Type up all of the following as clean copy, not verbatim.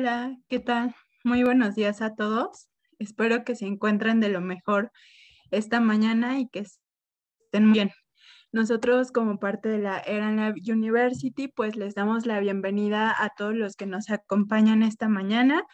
Hola, ¿qué tal? Muy buenos días a todos. Espero que se encuentren de lo mejor esta mañana y que estén muy bien. Nosotros, como parte de la EranLab University, pues les damos la bienvenida a todos los que nos acompañan esta mañana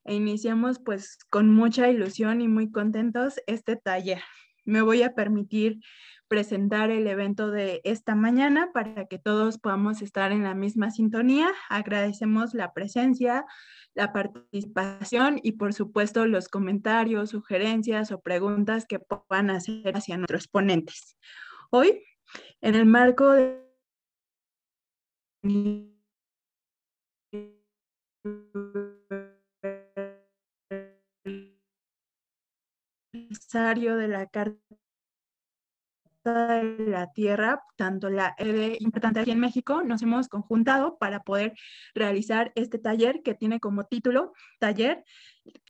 e iniciamos pues con mucha ilusión y muy contentos este taller. Me voy a permitir presentar el evento de esta mañana para que todos podamos estar en la misma sintonía. Agradecemos la presencia, la participación y por supuesto los comentarios, sugerencias o preguntas que puedan hacer hacia nuestros ponentes. Hoy, en el marco del aniversario de la Carta de la Tierra, tanto la ED importante aquí en México, nos hemos conjuntado para poder realizar este taller que tiene como título Taller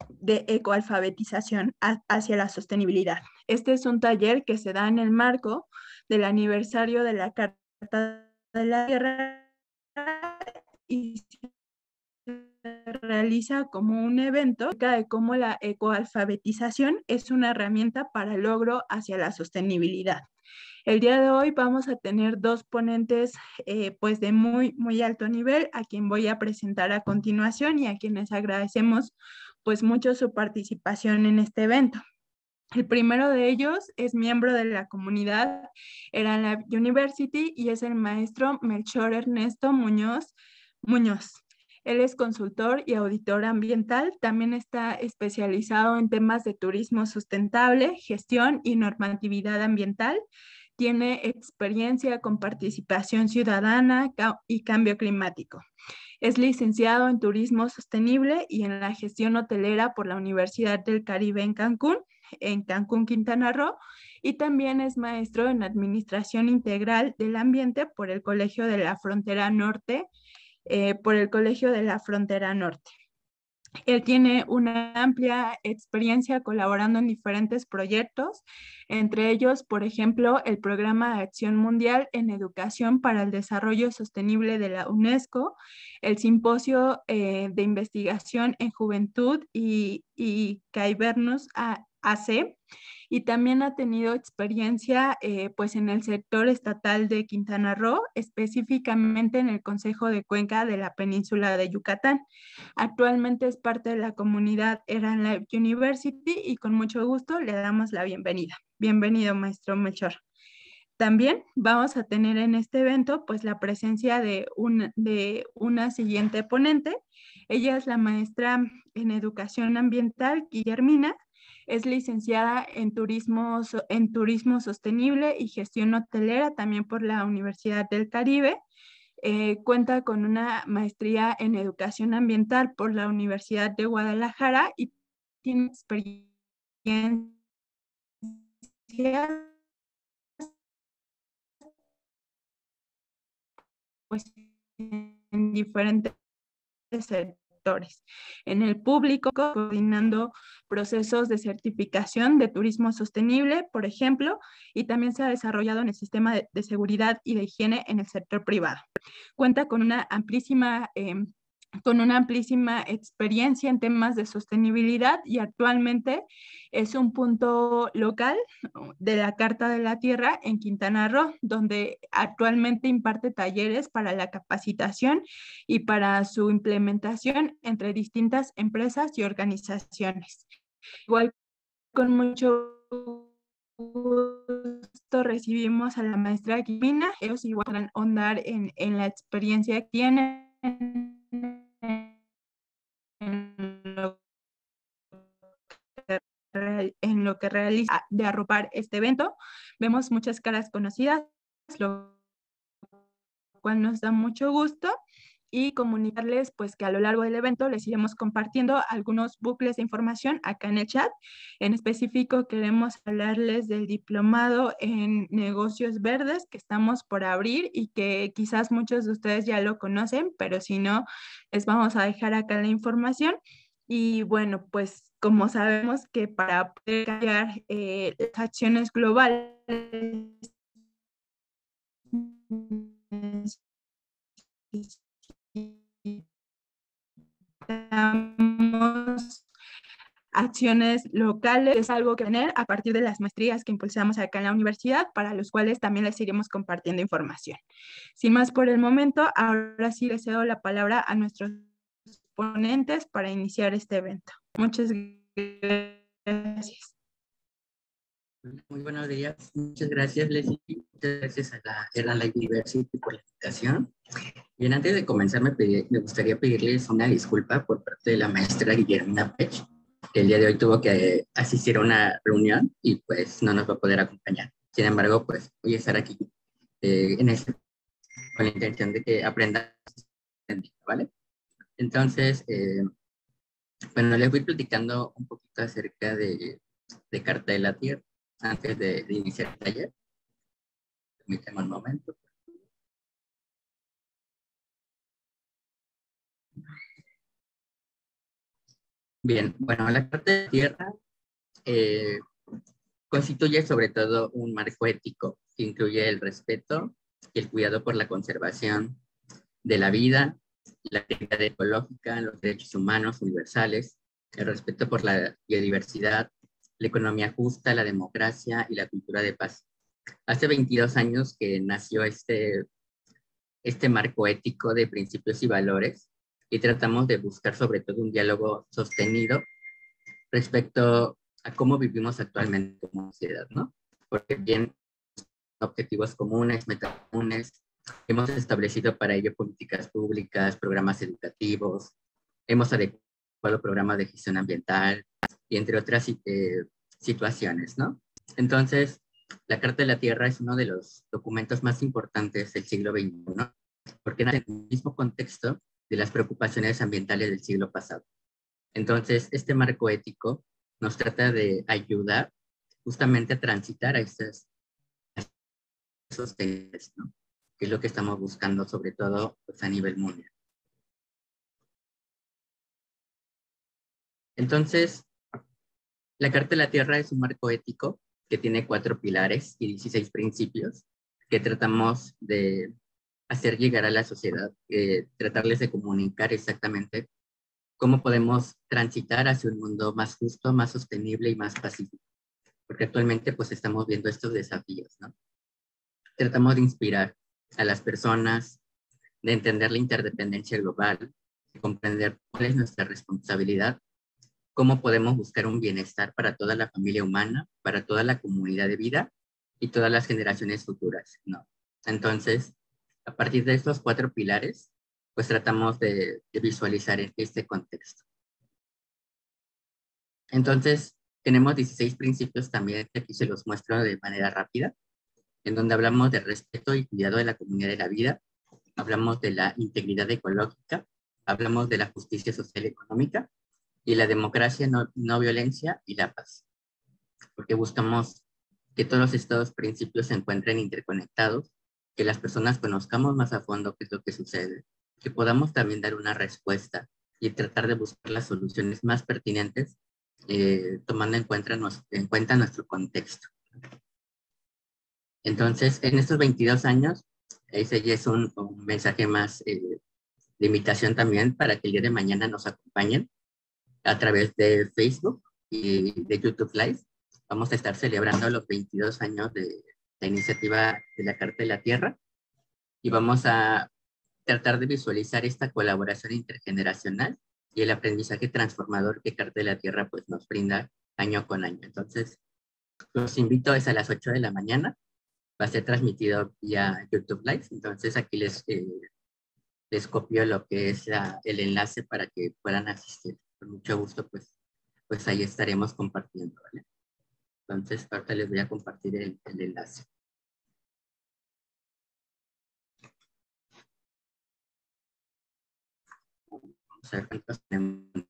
de Ecoalfabetización hacia la Sostenibilidad. Este es un taller que se da en el marco del aniversario de la Carta de la Tierra y se realiza como un evento de cómo la ecoalfabetización es una herramienta para el logro hacia la sostenibilidad. El día de hoy vamos a tener dos ponentes pues de muy alto nivel, a quien voy a presentar a continuación y a quienes agradecemos pues mucho su participación en este evento. El primero de ellos es miembro de la comunidad EranLab University y es el maestro Melchor Ernesto Muñoz. Él es consultor y auditor ambiental, también está especializado en temas de turismo sustentable, gestión y normatividad ambiental. Tiene experiencia con participación ciudadana y cambio climático. Es licenciado en turismo sostenible y en la gestión hotelera por la Universidad del Caribe en Cancún, Quintana Roo, y también es maestro en administración integral del ambiente por el Colegio de la Frontera Norte, Él tiene una amplia experiencia colaborando en diferentes proyectos, entre ellos, por ejemplo, el Programa de Acción Mundial en Educación para el Desarrollo Sostenible de la UNESCO, el Simposio de Investigación en Juventud y Caivernus AC, y también ha tenido experiencia pues en el sector estatal de Quintana Roo, específicamente en el Consejo de Cuenca de la Península de Yucatán. Actualmente es parte de la comunidad EranLab University y con mucho gusto le damos la bienvenida. Bienvenido, maestro Melchor. También vamos a tener en este evento pues la presencia de una siguiente ponente. Ella es la maestra en educación ambiental, Guillermina. Es licenciada en turismo sostenible y gestión hotelera también por la Universidad del Caribe. Cuenta con una maestría en educación ambiental por la Universidad de Guadalajara y tiene experiencia pues, en diferentes sectores. En el público, coordinando procesos de certificación de turismo sostenible, por ejemplo, y también se ha desarrollado en el sistema de seguridad y de higiene en el sector privado. Cuenta con una amplísima experiencia en temas de sostenibilidad y actualmente es un punto local de la Carta de la Tierra en Quintana Roo, donde actualmente imparte talleres para la capacitación y para su implementación entre distintas empresas y organizaciones. Igual con mucho gusto recibimos a la maestra Guimina. Ellos igual van a ahondar en la experiencia que tienen en lo que realiza de arropar este evento. Vemos muchas caras conocidas, lo cual nos da mucho gusto y comunicarles pues que a lo largo del evento les iremos compartiendo algunos bucles de información acá en el chat. En específico queremos hablarles del diplomado en negocios verdes que estamos por abrir y que quizás muchos de ustedes ya lo conocen, pero si no, les vamos a dejar acá la información. Y bueno, pues como sabemos que para poder cambiar las acciones globales necesitamos acciones locales, es algo que tener a partir de las maestrías que impulsamos acá en la universidad, para los cuales también les iremos compartiendo información. Sin más por el momento, ahora sí les cedo la palabra a nuestros ponentes para iniciar este evento. Muchas gracias. Muy buenos días. Muchas gracias, Leslie. Muchas gracias a la Erlangen University por la invitación. Bien, antes de comenzar, me gustaría pedirles una disculpa por parte de la maestra Guillermina Pech, que el día de hoy tuvo que asistir a una reunión y pues no nos va a poder acompañar. Sin embargo, pues voy a estar aquí con la intención de que aprendan, ¿vale? Entonces, bueno, les voy platicando un poquito acerca de Carta de la Tierra antes de iniciar el taller. Permítanme un momento. Bien, bueno, la Carta de la Tierra constituye sobre todo un marco ético que incluye el respeto y el cuidado por la conservación de la vida, la actividad ecológica, los derechos humanos universales, el respeto por la biodiversidad, la economía justa, la democracia y la cultura de paz. Hace 22 años que nació este marco ético de principios y valores y tratamos de buscar sobre todo un diálogo sostenido respecto a cómo vivimos actualmente como sociedad, ¿no? Porque bien, objetivos comunes, metas comunes, hemos establecido para ello políticas públicas, programas educativos, hemos adecuado programas de gestión ambiental y entre otras situaciones, ¿no? Entonces, la Carta de la Tierra es uno de los documentos más importantes del siglo XXI, porque nace en el mismo contexto de las preocupaciones ambientales del siglo pasado. Entonces, este marco ético nos trata de ayudar justamente a transitar a esos temas, ¿no? Que es lo que estamos buscando, sobre todo pues, a nivel mundial. Entonces, la Carta de la Tierra es un marco ético que tiene 4 pilares y 16 principios que tratamos de hacer llegar a la sociedad, tratarles de comunicar exactamente cómo podemos transitar hacia un mundo más justo, más sostenible y más pacífico. Porque actualmente pues estamos viendo estos desafíos, ¿no? Tratamos de inspirar a las personas, de entender la interdependencia global, de comprender cuál es nuestra responsabilidad, cómo podemos buscar un bienestar para toda la familia humana, para toda la comunidad de vida y todas las generaciones futuras, ¿no? Entonces, a partir de estos 4 pilares, pues tratamos de visualizar este contexto. Entonces, tenemos 16 principios también, que aquí se los muestro de manera rápida, en donde hablamos de respeto y cuidado de la comunidad de la vida, hablamos de la integridad ecológica, hablamos de la justicia social y económica, y la democracia, no violencia y la paz. Porque buscamos que todos estos principios se encuentren interconectados, que las personas conozcamos más a fondo qué es lo que sucede, que podamos también dar una respuesta y tratar de buscar las soluciones más pertinentes, tomando en cuenta nuestro contexto. Entonces, en estos 22 años, ese ya es un mensaje más de invitación también para que el día de mañana nos acompañen a través de Facebook y de YouTube Live. Vamos a estar celebrando los 22 años de la iniciativa de la Carta de la Tierra y vamos a tratar de visualizar esta colaboración intergeneracional y el aprendizaje transformador que Carta de la Tierra pues, nos brinda año con año. Entonces, los invito a las 8 de la mañana. Va a ser transmitido vía YouTube Live. Entonces, aquí les copio lo que es el enlace para que puedan asistir. Con mucho gusto, pues ahí estaremos compartiendo, ¿vale? Entonces, ahorita les voy a compartir el enlace. Vamos a ver cuántos tenemos.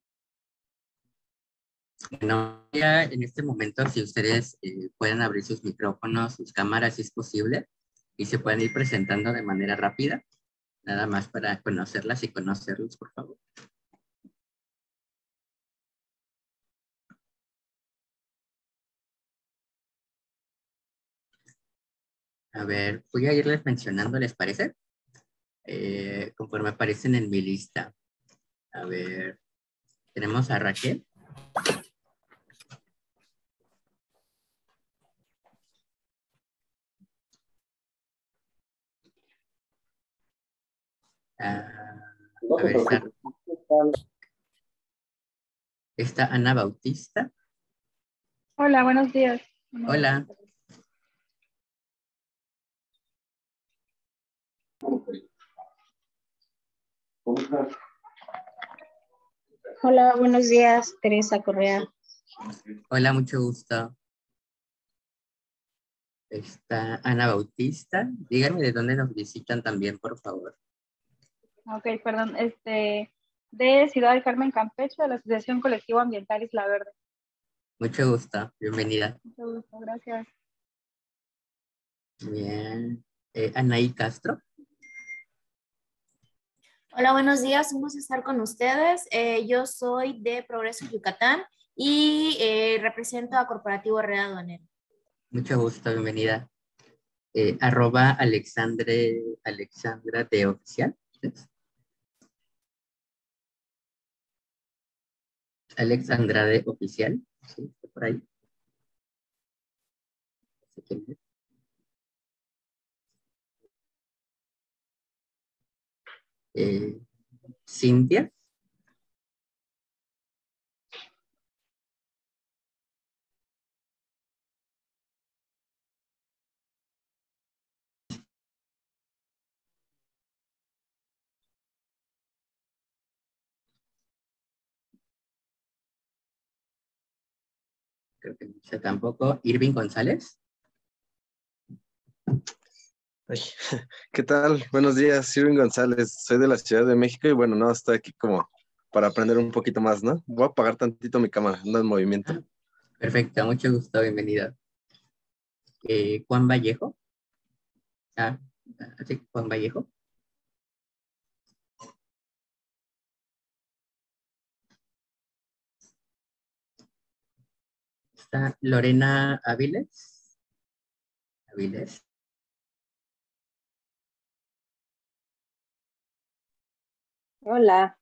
Bueno, ya en este momento, si ustedes pueden abrir sus micrófonos, sus cámaras, si es posible, y se pueden ir presentando de manera rápida, nada más para conocerlas y conocerlos, por favor. A ver, voy a irles mencionando, ¿les parece? Conforme aparecen en mi lista. A ver, Tenemos a Raquel. A ver, está Ana Bautista. Hola, buenos días. Hola. Hola, buenos días, Teresa Correa. Hola, mucho gusto. Está Ana Bautista. Díganme de dónde nos visitan también, por favor. Ok, perdón, de Ciudad del Carmen, Campeche, de la Asociación Colectivo Ambiental Isla Verde. Mucho gusto, bienvenida. Mucho gusto, gracias. Bien. Anaí Castro. Hola, buenos días, un gusto estar con ustedes. Yo soy de Progreso Yucatán y represento a Corporativo Red Aduanero. Mucho gusto, bienvenida. Arroba Alexandra de Oficial. Alexandra de Oficial. Sí, está por ahí. No sé quién es. Cintia. Creo que no tampoco. Irving González. Ay, ¿qué tal? Buenos días, Irving González. Soy de la Ciudad de México y bueno, no, estoy aquí como para aprender un poquito más, ¿no? Voy a apagar tantito mi cámara, ando en movimiento. Perfecto, mucho gusto, bienvenido. Juan Vallejo. Sí, Juan Vallejo. Está Lorena Áviles. Áviles. Hola.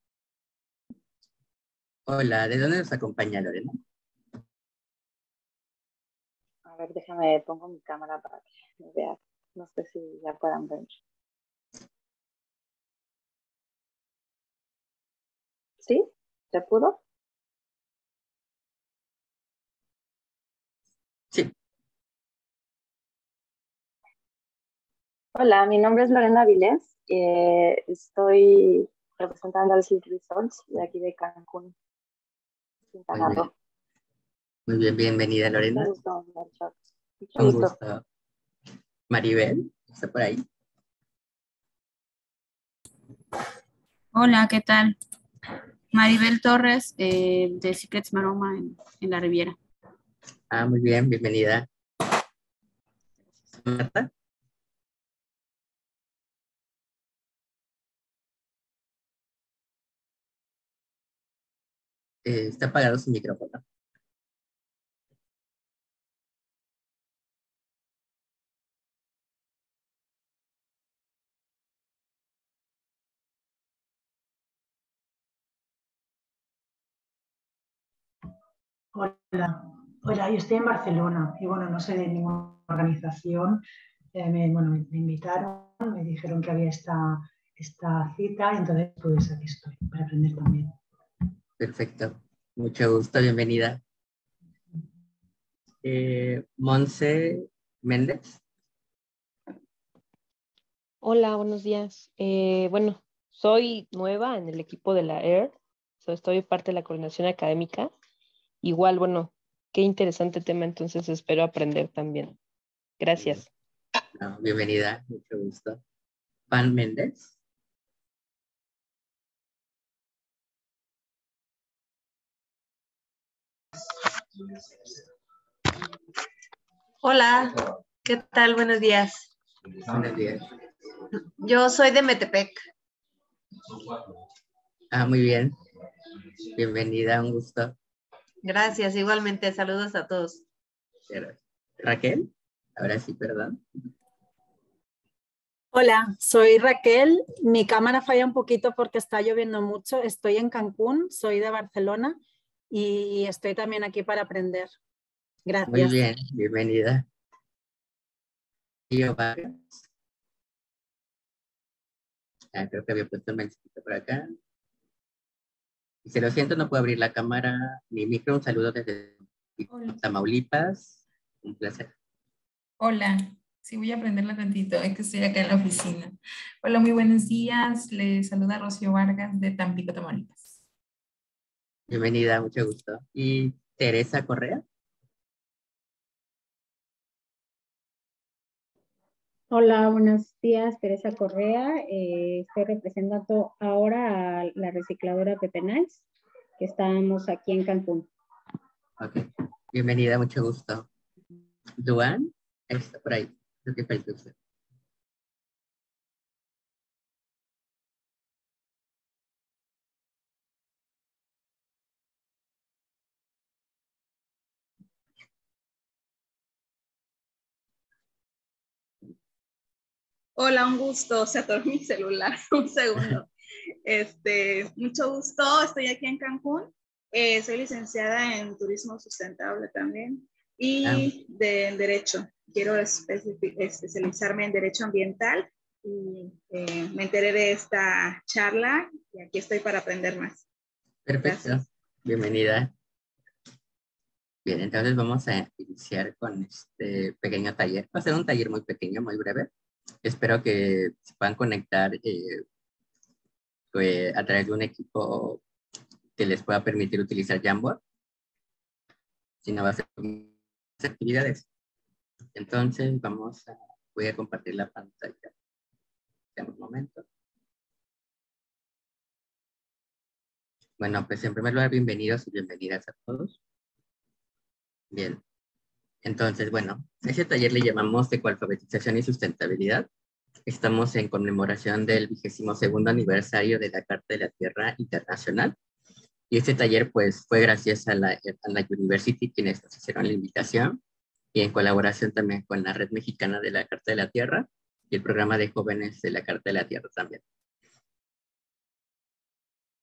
Hola, ¿de dónde nos acompaña Lorena? A ver, déjame, pongo mi cámara para que me vean. No sé si ya puedan ver. ¿Sí? ¿Se pudo? Sí. Hola, mi nombre es Lorena Vilés. Estoy representando al Silk Resorts de aquí de Cancún, Quintana Roo. Muy bien, bienvenida Lorena. Mucho gusto, Marcos. Mucho Un gusto. gusto. Maribel, ¿está por ahí? Hola, ¿qué tal? Maribel Torres, de Secrets Maroma en la Riviera. Muy bien, bienvenida. Marta. Está apagado su micrófono. Hola, yo estoy en Barcelona y bueno, no soy de ninguna organización. Me invitaron, me dijeron que había esta cita y entonces pues aquí estoy para aprender también. Perfecto, mucho gusto, bienvenida. Monse Méndez. Hola, buenos días. Bueno, soy nueva en el equipo de la AIR, estoy parte de la coordinación académica. Igual, bueno, qué interesante tema, entonces espero aprender también. Gracias. Bienvenida, mucho gusto. Pan Méndez. Hola, ¿qué tal? Buenos días. Buenos días. Yo soy de Metepec. Muy bien. Bienvenida, un gusto. Gracias, igualmente. Saludos a todos. Raquel, ahora sí, perdón. Hola, soy Raquel. Mi cámara falla un poquito porque está lloviendo mucho. Estoy en Cancún, soy de Barcelona y estoy también aquí para aprender. Muy Gracias. bien, bienvenida. Tío Vargas. Creo que había puesto el mensajito por acá. Y se lo siento, no puedo abrir la cámara ni micro. Un saludo desde Tamaulipas. Un placer. Hola, sí voy a aprenderla tantito, es que estoy acá en la oficina. Hola, muy buenos días. Les saluda Rocío Vargas de Tampico, Tamaulipas. Bienvenida, mucho gusto. ¿Y Teresa Correa? Hola, buenos días, Teresa Correa. Estoy representando ahora a la recicladora Pepe Nice, que estamos aquí en Cancún. Ok, bienvenida, mucho gusto. Duan, está por ahí. Creo que falta usted. Hola, un gusto. Se atoró mi celular. Un segundo. Mucho gusto. Estoy aquí en Cancún. Soy licenciada en turismo sustentable también y en derecho. Quiero especializarme en derecho ambiental y me enteré de esta charla y aquí estoy para aprender más. Perfecto. Gracias. Bienvenida. Bien, entonces vamos a iniciar con este pequeño taller. Va a ser un taller muy pequeño, muy breve. Espero que se puedan conectar a través de un equipo que les pueda permitir utilizar Jamboard. Si no, va a ser muchas actividades. Entonces voy a compartir la pantalla. En un momento. Bueno, pues en primer lugar, bienvenidos y bienvenidas a todos. Bien. Entonces, bueno, a ese taller le llamamos Ecoalfabetización y Sustentabilidad. Estamos en conmemoración del 22º aniversario de la Carta de la Tierra Internacional. Y este taller, pues, fue gracias a la University quienes nos hicieron la invitación y en colaboración también con la Red Mexicana de la Carta de la Tierra y el programa de jóvenes de la Carta de la Tierra también.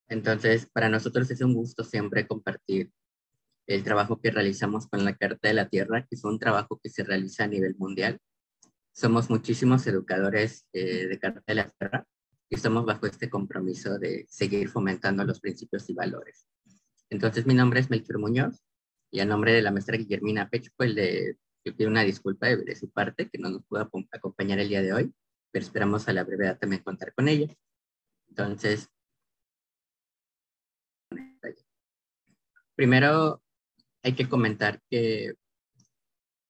Entonces, para nosotros es un gusto siempre compartir el trabajo que realizamos con la Carta de la Tierra, que es un trabajo que se realiza a nivel mundial. Somos muchísimos educadores de Carta de la Tierra y estamos bajo este compromiso de seguir fomentando los principios y valores. Entonces, mi nombre es Melchor Muñoz y a nombre de la maestra Guillermina Pech, pues yo pido una disculpa de su parte que no nos pudo acompañar el día de hoy, pero esperamos a la brevedad también contar con ella. Entonces, primero hay que comentar que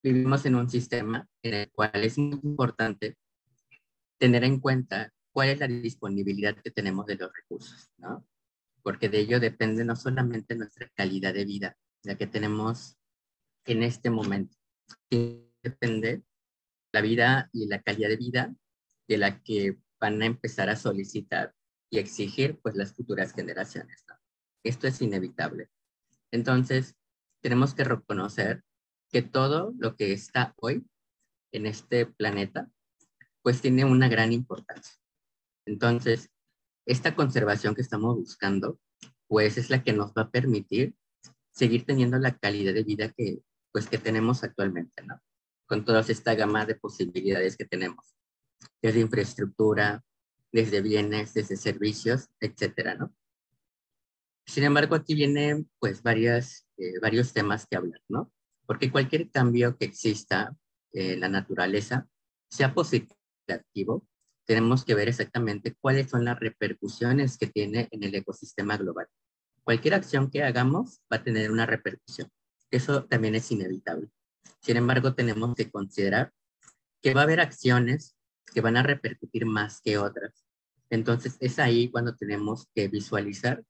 vivimos en un sistema en el cual es muy importante tener en cuenta cuál es la disponibilidad que tenemos de los recursos, ¿no? Porque de ello depende no solamente nuestra calidad de vida, la que tenemos en este momento, depende la vida y la calidad de vida de la que van a empezar a solicitar y exigir pues las futuras generaciones, ¿no? Esto es inevitable. Entonces, tenemos que reconocer que todo lo que está hoy en este planeta, pues tiene una gran importancia. Entonces, esta conservación que estamos buscando, pues es la que nos va a permitir seguir teniendo la calidad de vida que tenemos actualmente, ¿no? Con toda esta gama de posibilidades que tenemos, desde infraestructura, desde bienes, desde servicios, etcétera, ¿no? Sin embargo, aquí vienen pues varios temas que hablar, ¿no? Porque cualquier cambio que exista en la naturaleza, sea positivo o negativo, tenemos que ver exactamente cuáles son las repercusiones que tiene en el ecosistema global. Cualquier acción que hagamos va a tener una repercusión. Eso también es inevitable. Sin embargo, tenemos que considerar que va a haber acciones que van a repercutir más que otras. Entonces, es ahí cuando tenemos que visualizar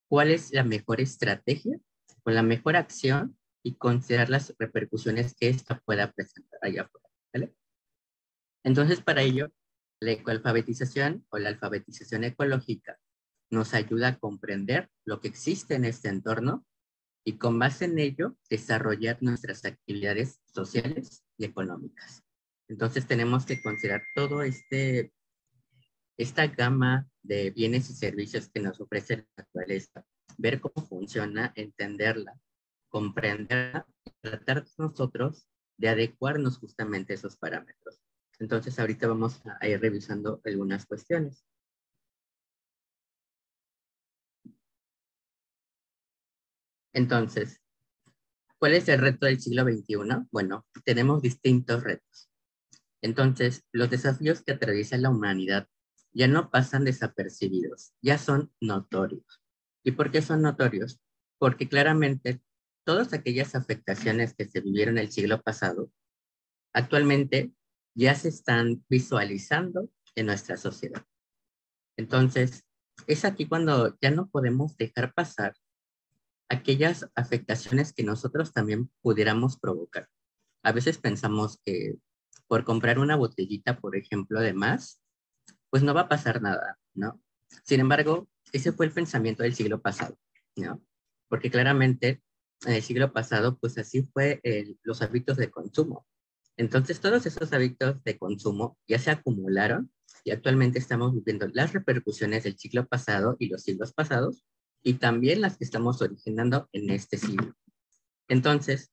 cuál es la mejor estrategia o la mejor acción y considerar las repercusiones que esta pueda presentar allá afuera, ¿vale? Entonces, para ello, la ecoalfabetización o la alfabetización ecológica nos ayuda a comprender lo que existe en este entorno y con base en ello desarrollar nuestras actividades sociales y económicas. Entonces tenemos que considerar todo este esta gama de bienes y servicios que nos ofrece la naturaleza, ver cómo funciona, entenderla, comprenderla y tratar nosotros de adecuarnos justamente a esos parámetros. Entonces, ahorita vamos a ir revisando algunas cuestiones. Entonces, ¿cuál es el reto del siglo XXI? Bueno, tenemos distintos retos. Entonces, los desafíos que atraviesa la humanidad ya no pasan desapercibidos, ya son notorios. ¿Y por qué son notorios? Porque claramente todas aquellas afectaciones que se vivieron el siglo pasado, actualmente ya se están visualizando en nuestra sociedad. Entonces, es aquí cuando ya no podemos dejar pasar aquellas afectaciones que nosotros también pudiéramos provocar. A veces pensamos que por comprar una botellita, por ejemplo, de más, pues no va a pasar nada, ¿no? Sin embargo, ese fue el pensamiento del siglo pasado, ¿no? Porque claramente en el siglo pasado, pues así fue los hábitos de consumo. Entonces, todos esos hábitos de consumo ya se acumularon y actualmente estamos viviendo las repercusiones del siglo pasado y los siglos pasados y también las que estamos originando en este siglo. Entonces,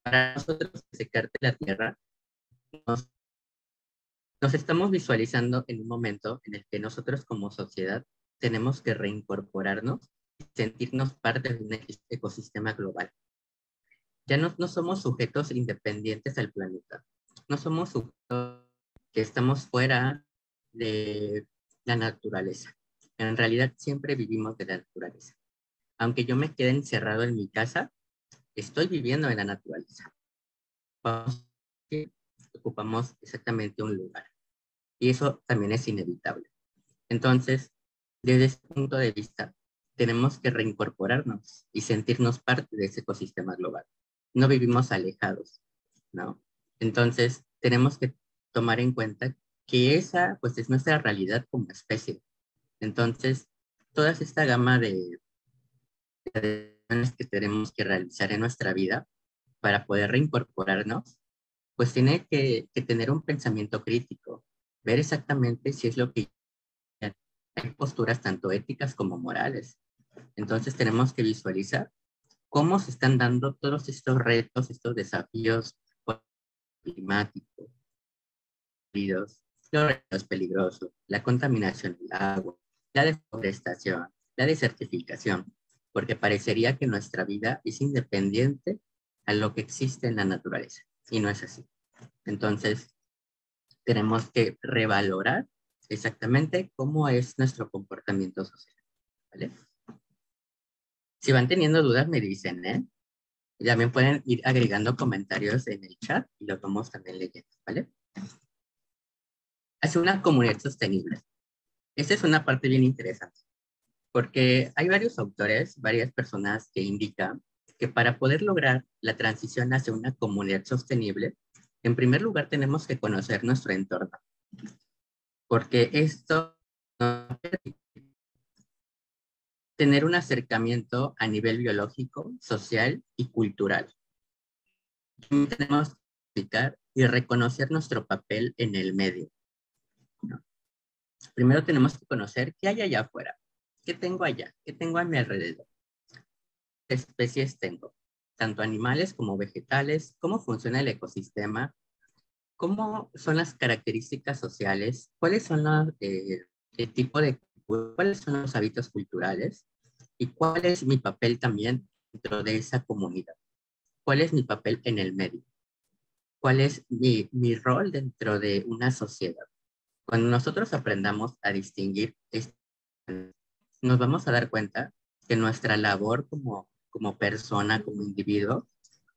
para nosotros secarte la tierra, nos estamos visualizando en un momento en el que nosotros como sociedad tenemos que reincorporarnos y sentirnos parte de un ecosistema global. Ya no somos sujetos independientes al planeta. No somos sujetos que estamos fuera de la naturaleza. En realidad siempre vivimos de la naturaleza. Aunque yo me quede encerrado en mi casa, estoy viviendo en la naturaleza. Ocupamos exactamente un lugar. Y eso también es inevitable. Entonces, desde ese punto de vista, tenemos que reincorporarnos y sentirnos parte de ese ecosistema global. No vivimos alejados, ¿no? Entonces, tenemos que tomar en cuenta que esa, pues, es nuestra realidad como especie. Entonces, toda esta gama de acciones que tenemos que realizar en nuestra vida para poder reincorporarnos, pues tiene que tener un pensamiento crítico, ver exactamente si es lo que hay posturas tanto éticas como morales. Entonces tenemos que visualizar cómo se están dando todos estos retos, estos desafíos climáticos, los retos peligrosos, la contaminación del agua, la deforestación, la desertificación, porque parecería que nuestra vida es independiente a lo que existe en la naturaleza, y no es así. Entonces, tenemos que revalorar exactamente cómo es nuestro comportamiento social, ¿vale? Si van teniendo dudas, me dicen, ¿eh? También pueden ir agregando comentarios en el chat y los vamos también leyendo, ¿vale? Hacia una comunidad sostenible. Esta es una parte bien interesante, porque hay varios autores, varias personas que indican que para poder lograr la transición hacia una comunidad sostenible, en primer lugar tenemos que conocer nuestro entorno, porque esto nos permite tener un acercamiento a nivel biológico, social y cultural. Tenemos que explicar y reconocer nuestro papel en el medio, ¿no? Primero tenemos que conocer qué hay allá afuera, qué tengo allá, qué tengo a mi alrededor, qué especies tengo, tanto animales como vegetales, cómo funciona el ecosistema, cómo son las características sociales, cuáles son el tipo de, cuáles son los hábitos culturales y cuál es mi papel también dentro de esa comunidad, cuál es mi papel en el medio, cuál es mi rol dentro de una sociedad. Cuando nosotros aprendamos a distinguir, nos vamos a dar cuenta que nuestra labor como persona, como individuo,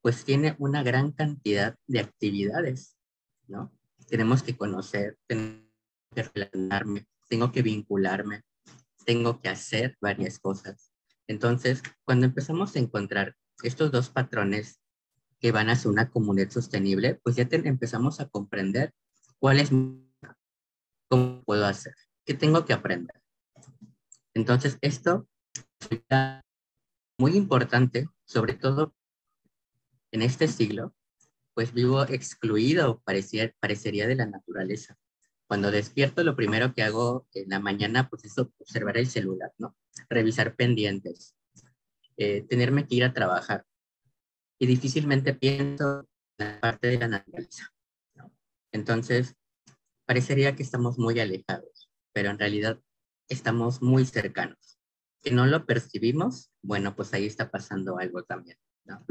pues tiene una gran cantidad de actividades, ¿no? Tenemos que conocer, tengo que relacionarme, tengo que vincularme, tengo que hacer varias cosas. Entonces, cuando empezamos a encontrar estos dos patrones que van hacia una comunidad sostenible, pues ya empezamos a comprender cuál es, cómo puedo hacer, qué tengo que aprender. Entonces, esto es muy importante, sobre todo en este siglo, pues vivo excluido, parecería de la naturaleza. Cuando despierto, lo primero que hago en la mañana, pues es observar el celular, ¿no? Revisar pendientes, tenerme que ir a trabajar. Y difícilmente pienso en la parte de la naturaleza, ¿no? Entonces, parecería que estamos muy alejados, pero en realidad estamos muy cercanos. Que no lo percibimos, bueno, pues ahí está pasando algo también, ¿no?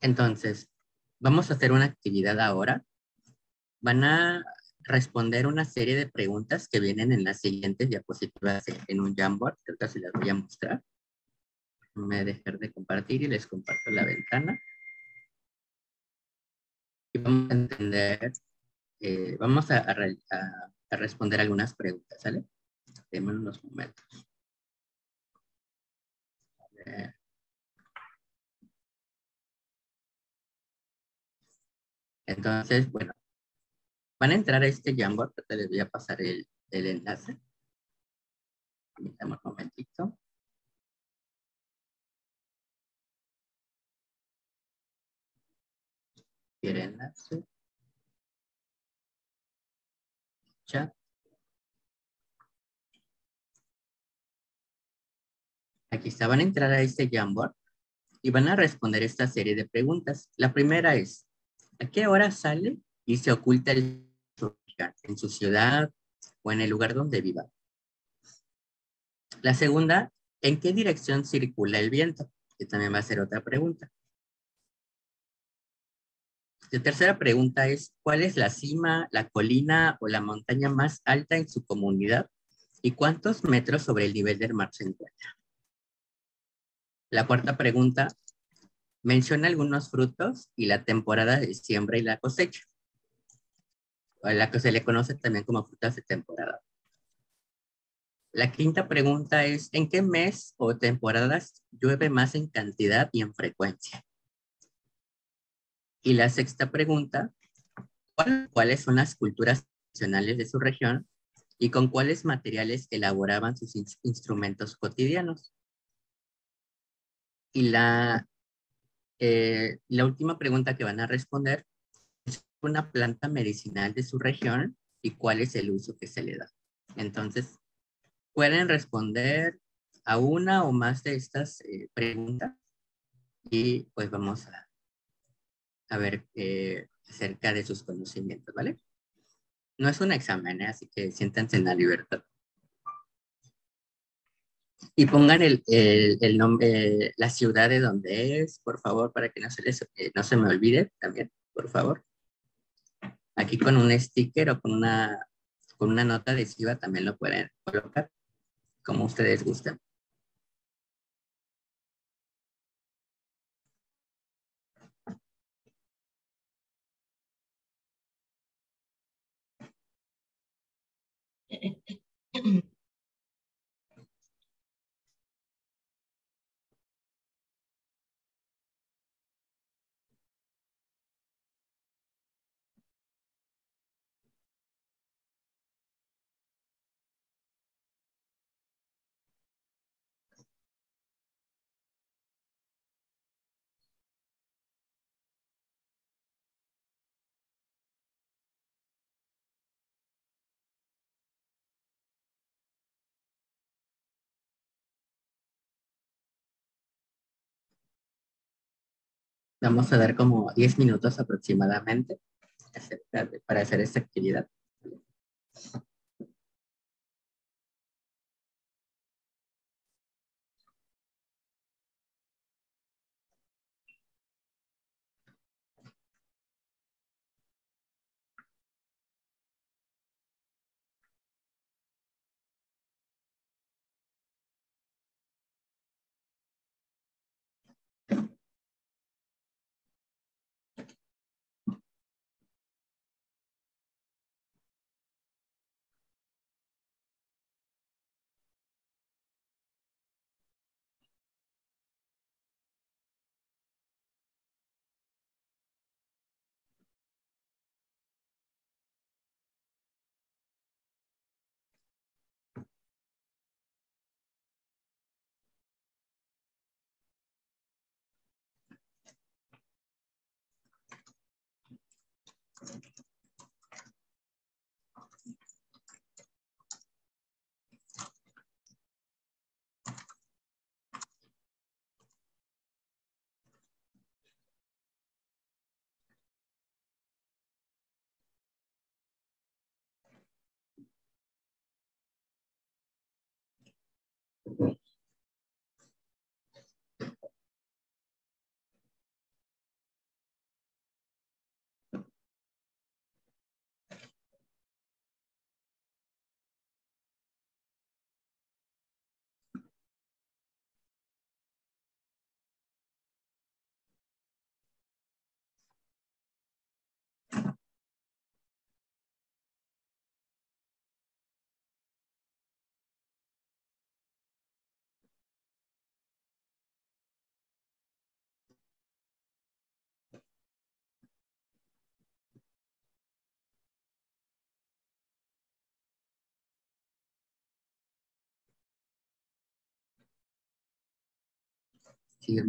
Entonces, vamos a hacer una actividad ahora. Van a responder una serie de preguntas que vienen en las siguientes diapositivas en un Jamboard, que ahorita se las voy a mostrar. Me voy a dejar de compartir y les comparto la ventana. Y vamos a entender, vamos a responder algunas preguntas, ¿sale? Denme unos momentos. Entonces, bueno, van a entrar a este Jamboard, ahorita les voy a pasar el enlace. Permítanme un momentito. Y el enlace. Chat. Aquí está, van a entrar a este Jamboard y van a responder esta serie de preguntas. La primera es, ¿a qué hora sale y se oculta el sol en su ciudad o en el lugar donde viva? La segunda, ¿en qué dirección circula el viento? Que también va a ser otra pregunta. La tercera pregunta es, ¿cuál es la cima, la colina o la montaña más alta en su comunidad? ¿Y cuántos metros sobre el nivel del mar se encuentra? La cuarta pregunta, menciona algunos frutos y la temporada de siembra y la cosecha, a la que se le conoce también como frutas de temporada. La quinta pregunta es, ¿en qué mes o temporadas llueve más en cantidad y en frecuencia? Y la sexta pregunta, ¿cuáles son las culturas tradicionales de su región y con cuáles materiales elaboraban sus instrumentos cotidianos? Y la última pregunta que van a responder es una planta medicinal de su región y cuál es el uso que se le da. Entonces, pueden responder a una o más de estas preguntas y pues vamos a ver acerca de sus conocimientos, ¿vale? No es un examen, así que siéntanse en la libertad. Y pongan el nombre, la ciudad de donde es, por favor, para que no se me olvide también, por favor. Aquí con un sticker o con una nota adhesiva también lo pueden colocar, como ustedes gusten. Vamos a dar como 10 minutos aproximadamente para hacer esta actividad.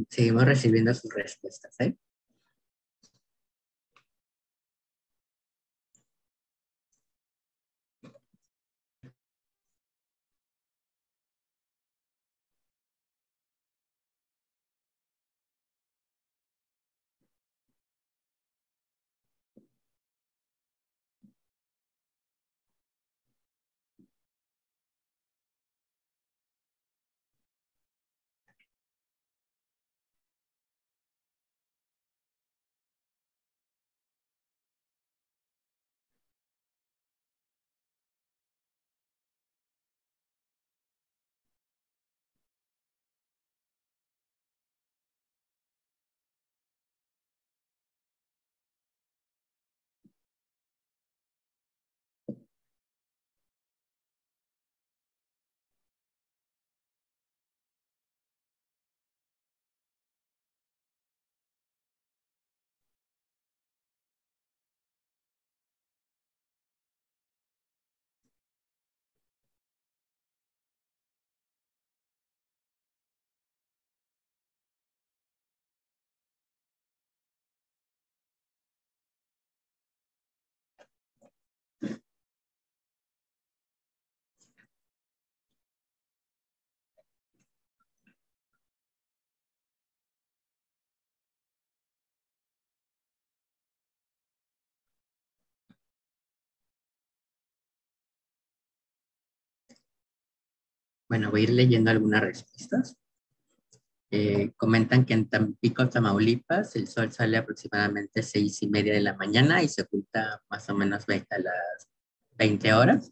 Seguimos recibiendo sus respuestas, ¿eh? Bueno, voy a ir leyendo algunas respuestas. Comentan que en Tampico, Tamaulipas, el sol sale aproximadamente 6:30 de la mañana y se oculta más o menos a las 20 horas.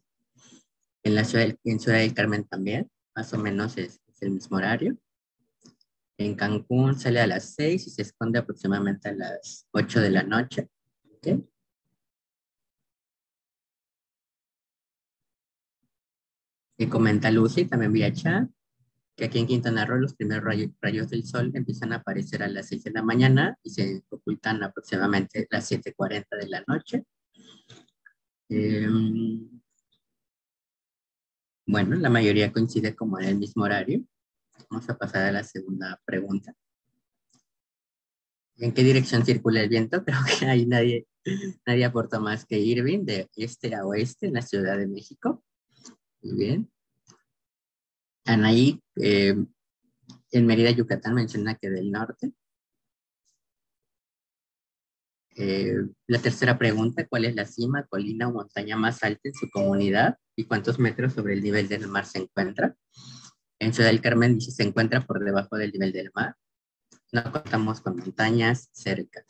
En Ciudad del Carmen también, más o menos es el mismo horario. En Cancún sale a las 6 y se esconde aproximadamente a las 8 de la noche. ¿Okay? Y comenta Lucy, también vía chat, que aquí en Quintana Roo los primeros rayos del sol empiezan a aparecer a las 6 de la mañana y se ocultan aproximadamente a las 7:40 de la noche. Bueno, la mayoría coincide como en el mismo horario. Vamos a pasar a la segunda pregunta. ¿En qué dirección circula el viento? Creo que ahí nadie aporta más que Irving, de este a oeste en la Ciudad de México. Muy bien. Anaí, en Mérida, Yucatán, menciona que del norte. La tercera pregunta, ¿cuál es la cima, colina o montaña más alta en su comunidad? ¿Y cuántos metros sobre el nivel del mar se encuentra? En Ciudad del Carmen dice se encuentra por debajo del nivel del mar. No contamos con montañas cercas.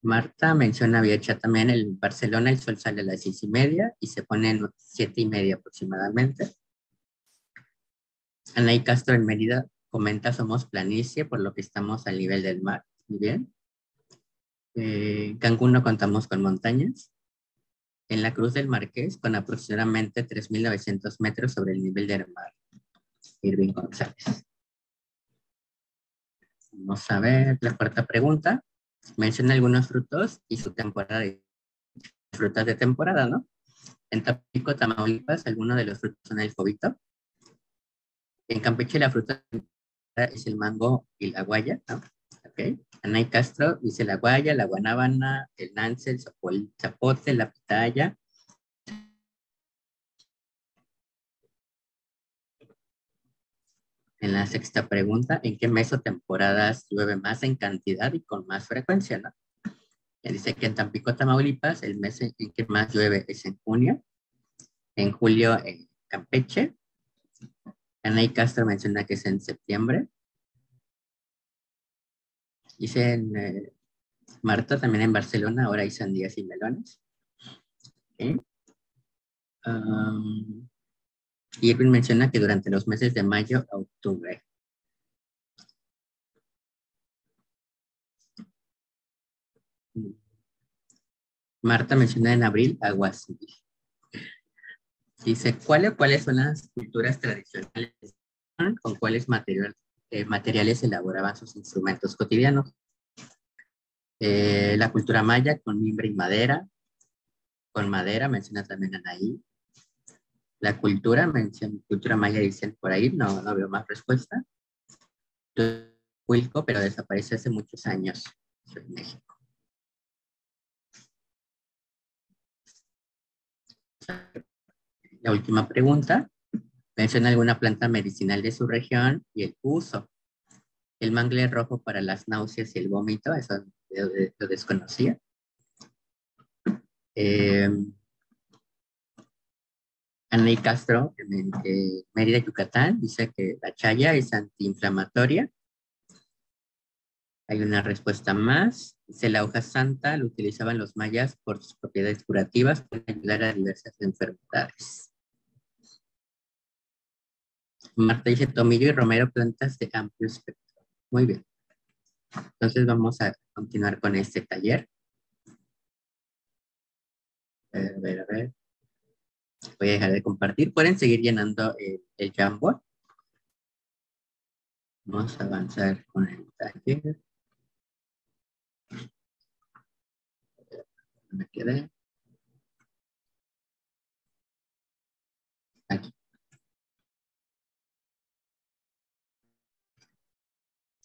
Marta menciona vía chat también en Barcelona el sol sale a las 6:30 y se pone en 7:30 aproximadamente. Anaí Castro en Mérida comenta somos planicie por lo que estamos al nivel del mar. Muy bien. Cancún no contamos con montañas. En la Cruz del Marqués con aproximadamente 3.900 metros sobre el nivel del mar. Irving González. Vamos a ver la cuarta pregunta. Menciona algunos frutos y su temporada de frutas de temporada, ¿no? En Tampico, Tamaulipas, algunos de los frutos son el cobito. En Campeche la fruta es el mango y la guaya, ¿no? Ok. Anaí Castro dice la guaya, la guanábana, el nance, el zapote, la pitaya. En la sexta pregunta, ¿en qué mes o temporadas llueve más en cantidad y con más frecuencia, no? Dice que en Tampico, Tamaulipas, el mes en que más llueve es en junio. En julio, en Campeche. Anaí Castro menciona que es en septiembre. Hice en Marta también en Barcelona, ahora hay sandías y melones. ¿Okay? Irving menciona que durante los meses de mayo a octubre. Marta menciona en abril aguas. Dice, ¿cuáles son las culturas tradicionales? ¿Con cuáles materiales elaboraban sus instrumentos cotidianos? La cultura maya con mimbre y madera. Con madera, menciona también Anaí. La cultura maya dicen por ahí, no veo más respuesta. Huilco, pero desapareció hace muchos años en México. La última pregunta. Menciona alguna planta medicinal de su región y el uso. El mangle rojo para las náuseas y el vómito, eso lo desconocía. Anaí Castro, en Mérida, Yucatán, dice que la chaya es antiinflamatoria. Hay una respuesta más. Dice la hoja santa lo utilizaban los mayas por sus propiedades curativas para ayudar a diversas enfermedades. Marta dice tomillo y romero, plantas de amplio espectro. Muy bien. Entonces vamos a continuar con este taller. A ver. Voy a dejar de compartir. Pueden seguir llenando el Jamboard. Vamos a avanzar con el taller. Me quedé. Aquí.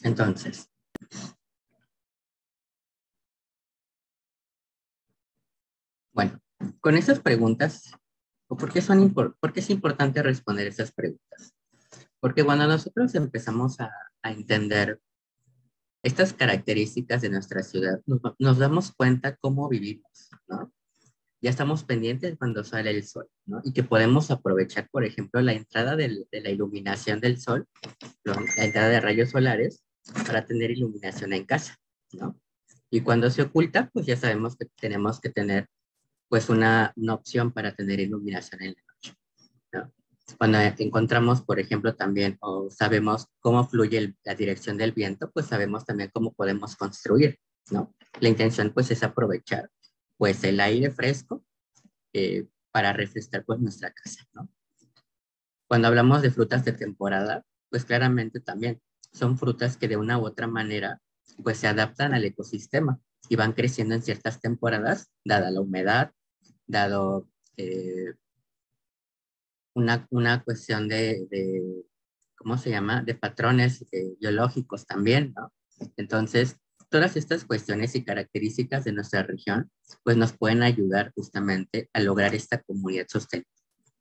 Entonces. Bueno, con estas preguntas, ¿por qué es importante responder esas preguntas? Porque cuando nosotros empezamos a entender estas características de nuestra ciudad, nos damos cuenta cómo vivimos, ¿no? Ya estamos pendientes cuando sale el sol, ¿no? Y que podemos aprovechar, por ejemplo, la entrada de la iluminación del sol, la entrada de rayos solares, para tener iluminación en casa, ¿no? Y cuando se oculta, pues ya sabemos que tenemos que tener, pues, una opción para tener iluminación en la noche, ¿no? Cuando encontramos, por ejemplo, también, o sabemos cómo fluye la dirección del viento, pues sabemos también cómo podemos construir, ¿no? La intención, pues, es aprovechar, pues, el aire fresco para refrescar, pues, nuestra casa, ¿no? Cuando hablamos de frutas de temporada, pues, claramente también son frutas que de una u otra manera, pues, se adaptan al ecosistema y van creciendo en ciertas temporadas, dada la humedad, dado una cuestión de, ¿cómo se llama? De patrones biológicos también, ¿no? Entonces, todas estas cuestiones y características de nuestra región, pues nos pueden ayudar justamente a lograr esta comunidad sostenible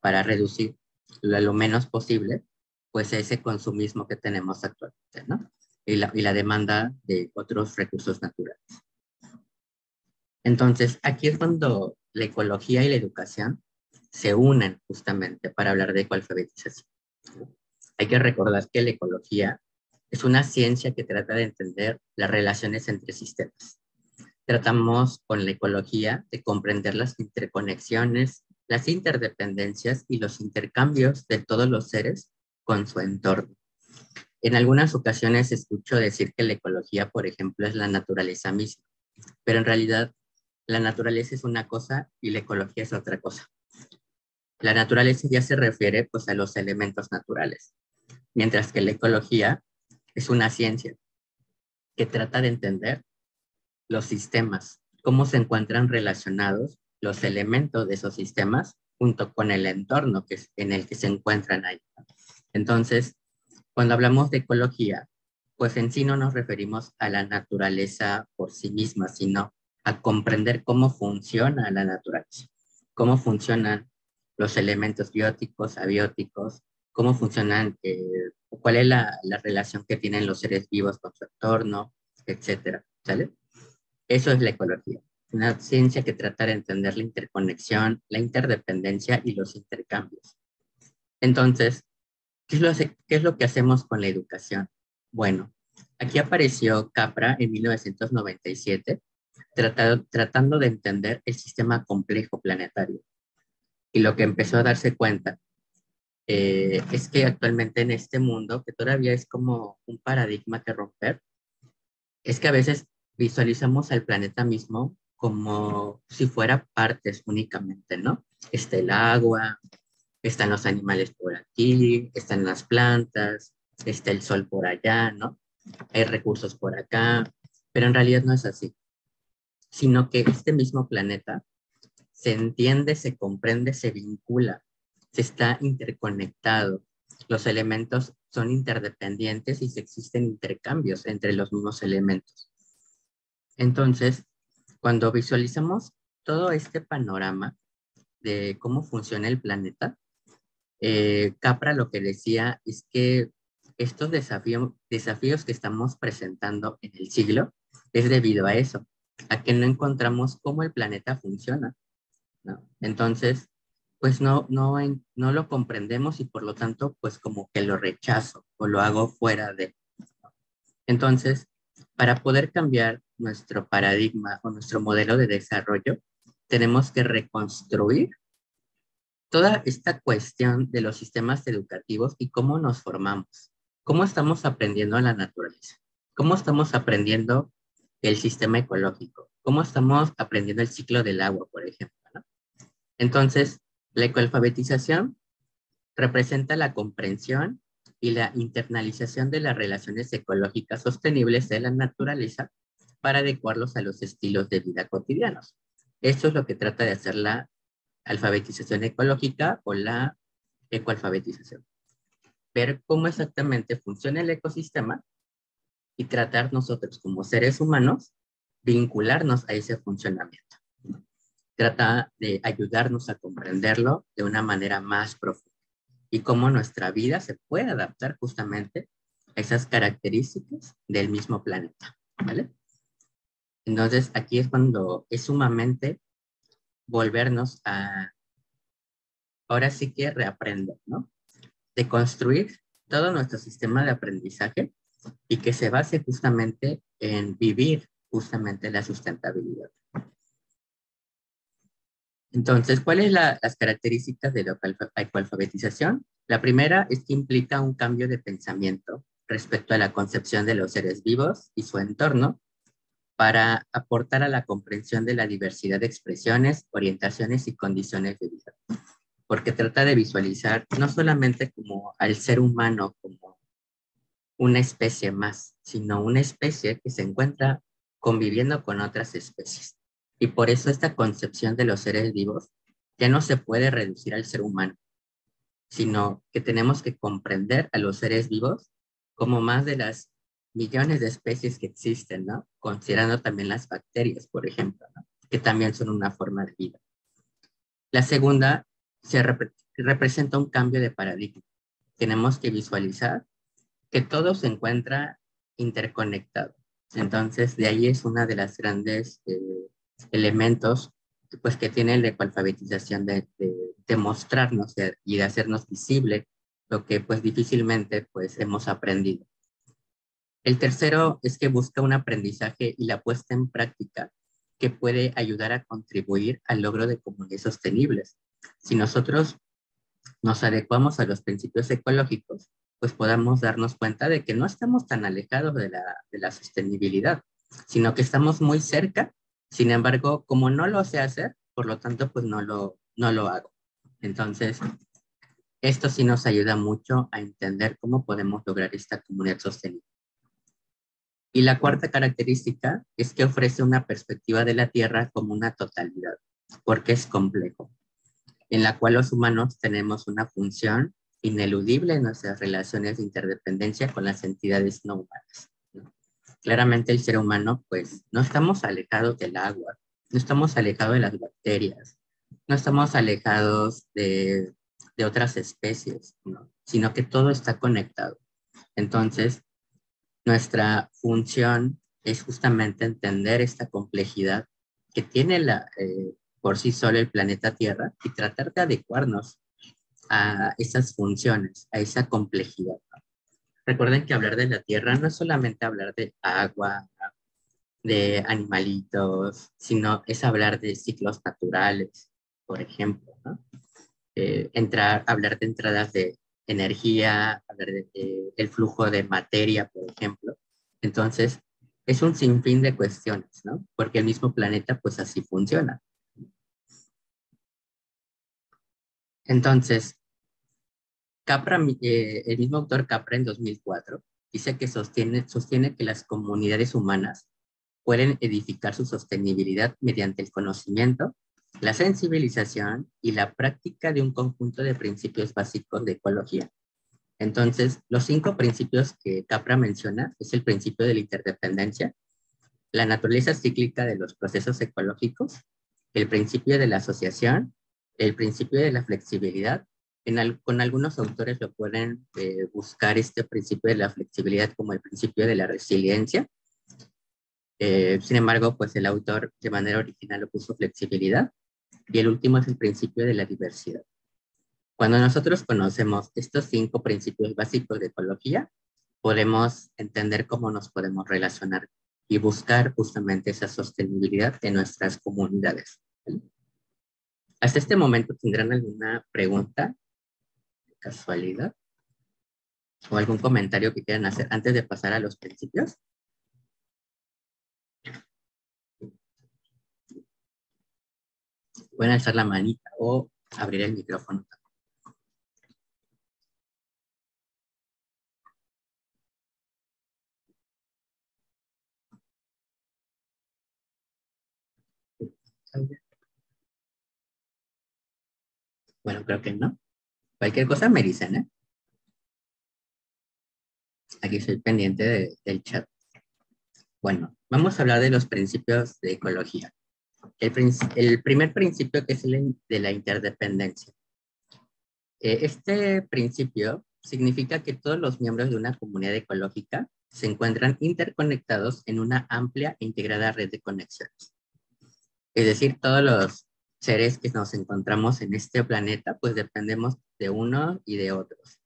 para reducir lo menos posible, pues ese consumismo que tenemos actualmente, ¿no? Y la demanda de otros recursos naturales. Entonces, aquí es cuando la ecología y la educación se unen justamente para hablar de ecoalfabetización. Hay que recordar que la ecología es una ciencia que trata de entender las relaciones entre sistemas. Tratamos con la ecología de comprender las interconexiones, las interdependencias y los intercambios de todos los seres con su entorno. En algunas ocasiones escucho decir que la ecología, por ejemplo, es la naturaleza misma, pero en realidad la naturaleza es una cosa y la ecología es otra cosa. La naturaleza ya se refiere, pues, a los elementos naturales, mientras que la ecología es una ciencia que trata de entender los sistemas, cómo se encuentran relacionados los elementos de esos sistemas junto con el entorno en el que se encuentran ahí. Entonces, cuando hablamos de ecología, pues en sí no nos referimos a la naturaleza por sí misma, sino a comprender cómo funciona la naturaleza, cómo funcionan los elementos bióticos, abióticos, cómo funcionan, cuál es la relación que tienen los seres vivos con su entorno, etcétera, ¿sale? Eso es la ecología, una ciencia que trata de entender la interconexión, la interdependencia y los intercambios. Entonces, ¿Qué es lo que hacemos con la educación? Bueno, aquí apareció Capra en 1997, tratando de entender el sistema complejo planetario. Y lo que empezó a darse cuenta es que actualmente en este mundo, que todavía es como un paradigma que romper, es que a veces visualizamos al planeta mismo como si fuera partes únicamente, ¿no? Está el agua, están los animales por aquí, están las plantas, está el sol por allá, ¿no? Hay recursos por acá, pero en realidad no es así, sino que este mismo planeta se entiende, se comprende, se vincula, se está interconectado. Los elementos son interdependientes y se existen intercambios entre los mismos elementos. Entonces, cuando visualizamos todo este panorama de cómo funciona el planeta, Capra lo que decía es que estos desafíos que estamos presentando en el siglo es debido a eso, a que no encontramos cómo el planeta funciona, ¿no? Entonces, pues no lo comprendemos y por lo tanto, pues como que lo rechazo o lo hago fuera de. Entonces, para poder cambiar nuestro paradigma o nuestro modelo de desarrollo, tenemos que reconstruir toda esta cuestión de los sistemas educativos y cómo nos formamos, cómo estamos aprendiendo en la naturaleza, cómo estamos aprendiendo el sistema ecológico, cómo estamos aprendiendo el ciclo del agua, por ejemplo, ¿no? Entonces, la ecoalfabetización representa la comprensión y la internalización de las relaciones ecológicas sostenibles de la naturaleza para adecuarlos a los estilos de vida cotidianos. Esto es lo que trata de hacer la alfabetización ecológica o la ecoalfabetización. Ver cómo exactamente funciona el ecosistema y tratar nosotros como seres humanos, vincularnos a ese funcionamiento. Trata de ayudarnos a comprenderlo de una manera más profunda y cómo nuestra vida se puede adaptar justamente a esas características del mismo planeta, ¿vale? Entonces, aquí es cuando es sumamente volvernos a, ahora sí que reaprender, ¿no? De construir todo nuestro sistema de aprendizaje y que se base justamente en vivir justamente la sustentabilidad. Entonces, ¿cuáles las características de la ecoalfabetización? La primera es que implica un cambio de pensamiento respecto a la concepción de los seres vivos y su entorno para aportar a la comprensión de la diversidad de expresiones, orientaciones y condiciones de vida. Porque trata de visualizar no solamente como al ser humano como una especie más, sino una especie que se encuentra conviviendo con otras especies. Y por eso esta concepción de los seres vivos ya no se puede reducir al ser humano, sino que tenemos que comprender a los seres vivos como más de las millones de especies que existen, ¿no? Considerando también las bacterias, por ejemplo, ¿no? Que también son una forma de vida. La segunda representa un cambio de paradigma. Tenemos que visualizar que todo se encuentra interconectado. Entonces, de ahí es una de las grandes elementos pues, que tiene la ecoalfabetización de mostrarnos y de hacernos visible lo que pues difícilmente pues hemos aprendido. El tercero es que busca un aprendizaje y la puesta en práctica que puede ayudar a contribuir al logro de comunidades sostenibles. Si nosotros nos adecuamos a los principios ecológicos, pues podamos darnos cuenta de que no estamos tan alejados de la sostenibilidad, sino que estamos muy cerca. Sin embargo, como no lo sé hacer, por lo tanto, pues no lo hago. Entonces, esto sí nos ayuda mucho a entender cómo podemos lograr esta comunidad sostenible. Y la cuarta característica es que ofrece una perspectiva de la Tierra como una totalidad, porque es complejo, en la cual los humanos tenemos una función ineludible en nuestras relaciones de interdependencia con las entidades no humanas, ¿no? Claramente el ser humano, pues, no estamos alejados del agua, no estamos alejados de las bacterias, no estamos alejados de otras especies, ¿no? Sino que todo está conectado. Entonces, nuestra función es justamente entender esta complejidad que tiene por sí solo el planeta Tierra y tratar de adecuarnos a esas funciones, a esa complejidad. Recuerden que hablar de la Tierra no es solamente hablar de agua, de animalitos, sino es hablar de ciclos naturales, por ejemplo, ¿no? Hablar de entradas de energía, hablar el flujo de materia, por ejemplo. Entonces, es un sinfín de cuestiones, ¿no? Porque el mismo planeta, pues así funciona. Entonces, Capra, el mismo autor Capra en 2004 dice que sostiene que las comunidades humanas pueden edificar su sostenibilidad mediante el conocimiento, la sensibilización y la práctica de un conjunto de principios básicos de ecología. Entonces, los 5 principios que Capra menciona es el principio de la interdependencia, la naturaleza cíclica de los procesos ecológicos, el principio de la asociación, el principio de la flexibilidad. Con algunos autores lo pueden buscar este principio de la flexibilidad como el principio de la resiliencia. Sin embargo, pues el autor de manera original lo puso flexibilidad. Y el último es el principio de la diversidad. Cuando nosotros conocemos estos 5 principios básicos de ecología, podemos entender cómo nos podemos relacionar y buscar justamente esa sostenibilidad de nuestras comunidades. Hasta este momento, ¿tendrán alguna pregunta? ¿De casualidad? ¿O algún comentario que quieran hacer antes de pasar a los principios? Pueden alzar la manita o abrir el micrófono. Bueno, creo que no. Cualquier cosa me dicen, ¿eh? Aquí estoy pendiente del chat. Bueno, vamos a hablar de los principios de ecología. El primer principio, que es el de la interdependencia. Este principio significa que todos los miembros de una comunidad ecológica se encuentran interconectados en una amplia e integrada red de conexiones. Es decir, todos los seres que nos encontramos en este planeta, pues dependemos de uno y de otros,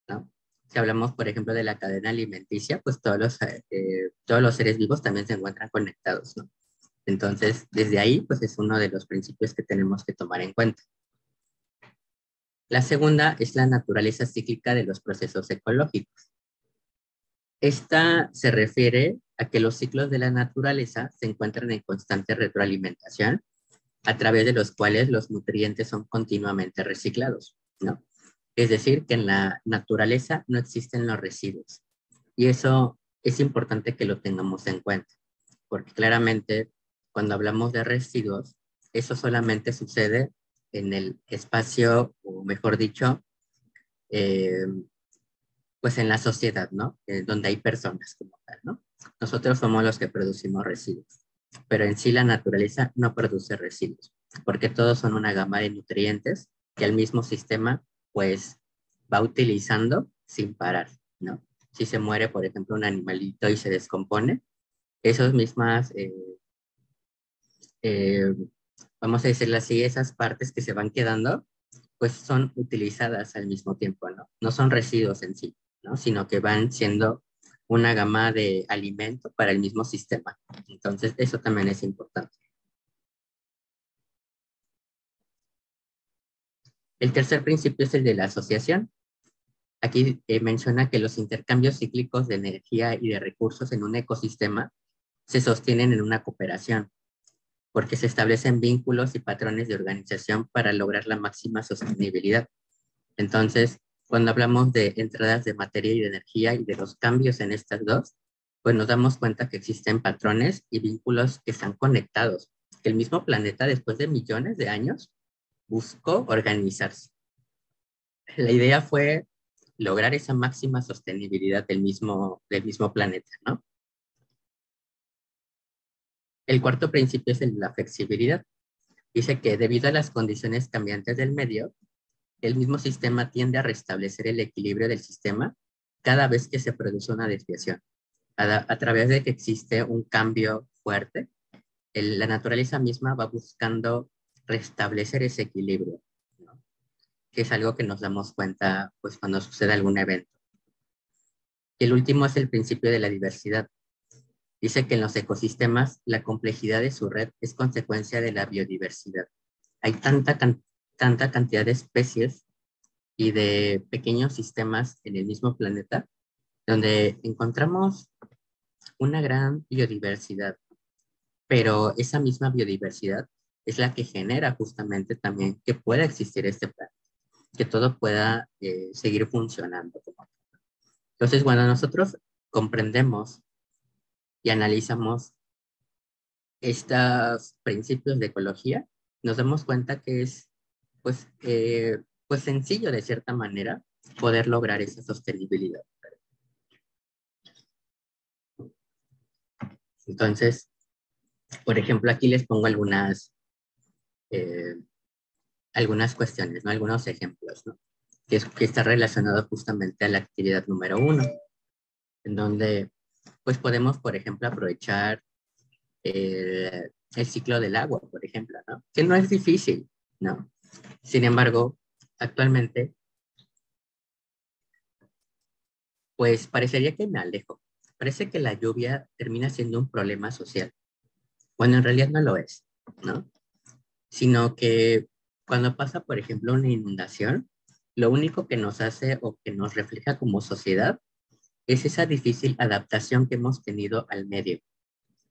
¿no? Si hablamos, por ejemplo, de la cadena alimenticia, pues todos los seres vivos también se encuentran conectados, ¿no? Entonces, desde ahí, pues es uno de los principios que tenemos que tomar en cuenta. La segunda es la naturaleza cíclica de los procesos ecológicos. Esta se refiere a que los ciclos de la naturaleza se encuentran en constante retroalimentación, a través de los cuales los nutrientes son continuamente reciclados, ¿no? Es decir, que en la naturaleza no existen los residuos. Y eso es importante que lo tengamos en cuenta, porque claramente cuando hablamos de residuos, eso solamente sucede en el espacio, o mejor dicho, pues en la sociedad, ¿no? Donde hay personas como tal, ¿no? Nosotros somos los que producimos residuos, pero en sí la naturaleza no produce residuos, porque todos son una gama de nutrientes que el mismo sistema, pues, va utilizando sin parar, ¿no? Si se muere, por ejemplo, un animalito y se descompone, esas mismas, vamos a decirlo así, esas partes que se van quedando, pues son utilizadas al mismo tiempo, ¿no? No son residuos en sí, ¿no? Sino que van siendo una gama de alimento para el mismo sistema. Entonces, eso también es importante. El tercer principio es el de la asociación. Aquí menciona que los intercambios cíclicos de energía y de recursos en un ecosistema se sostienen en una cooperación, porque se establecen vínculos y patrones de organización para lograr la máxima sostenibilidad. Entonces, cuando hablamos de entradas de materia y de energía y de los cambios en estas dos, pues nos damos cuenta que existen patrones y vínculos que están conectados, que el mismo planeta, después de millones de años, buscó organizarse. La idea fue lograr esa máxima sostenibilidad del mismo planeta, ¿no? El cuarto principio es el de la flexibilidad. Dice que debido a las condiciones cambiantes del medio, el mismo sistema tiende a restablecer el equilibrio del sistema cada vez que se produce una desviación. A través de que existe un cambio fuerte, la naturaleza misma va buscando restablecer ese equilibrio, ¿no? que es algo que nos damos cuenta pues cuando sucede algún evento. Y el último es el principio de la diversidad. Dice que en los ecosistemas la complejidad de su red es consecuencia de la biodiversidad. Hay tanta cantidad de especies y de pequeños sistemas en el mismo planeta donde encontramos una gran biodiversidad, pero esa misma biodiversidad es la que genera justamente también que pueda existir este planeta, que todo pueda seguir funcionando. Entonces, cuando nosotros comprendemos y analizamos estos principios de ecología, nos damos cuenta que es pues sencillo de cierta manera poder lograr esa sostenibilidad. Entonces, por ejemplo, aquí les pongo algunas cuestiones, ¿no? Algunos ejemplos, ¿no? Que está relacionado justamente a la actividad número 1, en donde pues podemos, por ejemplo, aprovechar el ciclo del agua, por ejemplo, ¿no? Que no es difícil, ¿no? Sin embargo, actualmente, pues parecería que me alejo. Parece que la lluvia termina siendo un problema social. Bueno, en realidad no lo es, ¿no? Sino que cuando pasa, por ejemplo, una inundación, lo único que nos hace o que nos refleja como sociedad es esa difícil adaptación que hemos tenido al medio.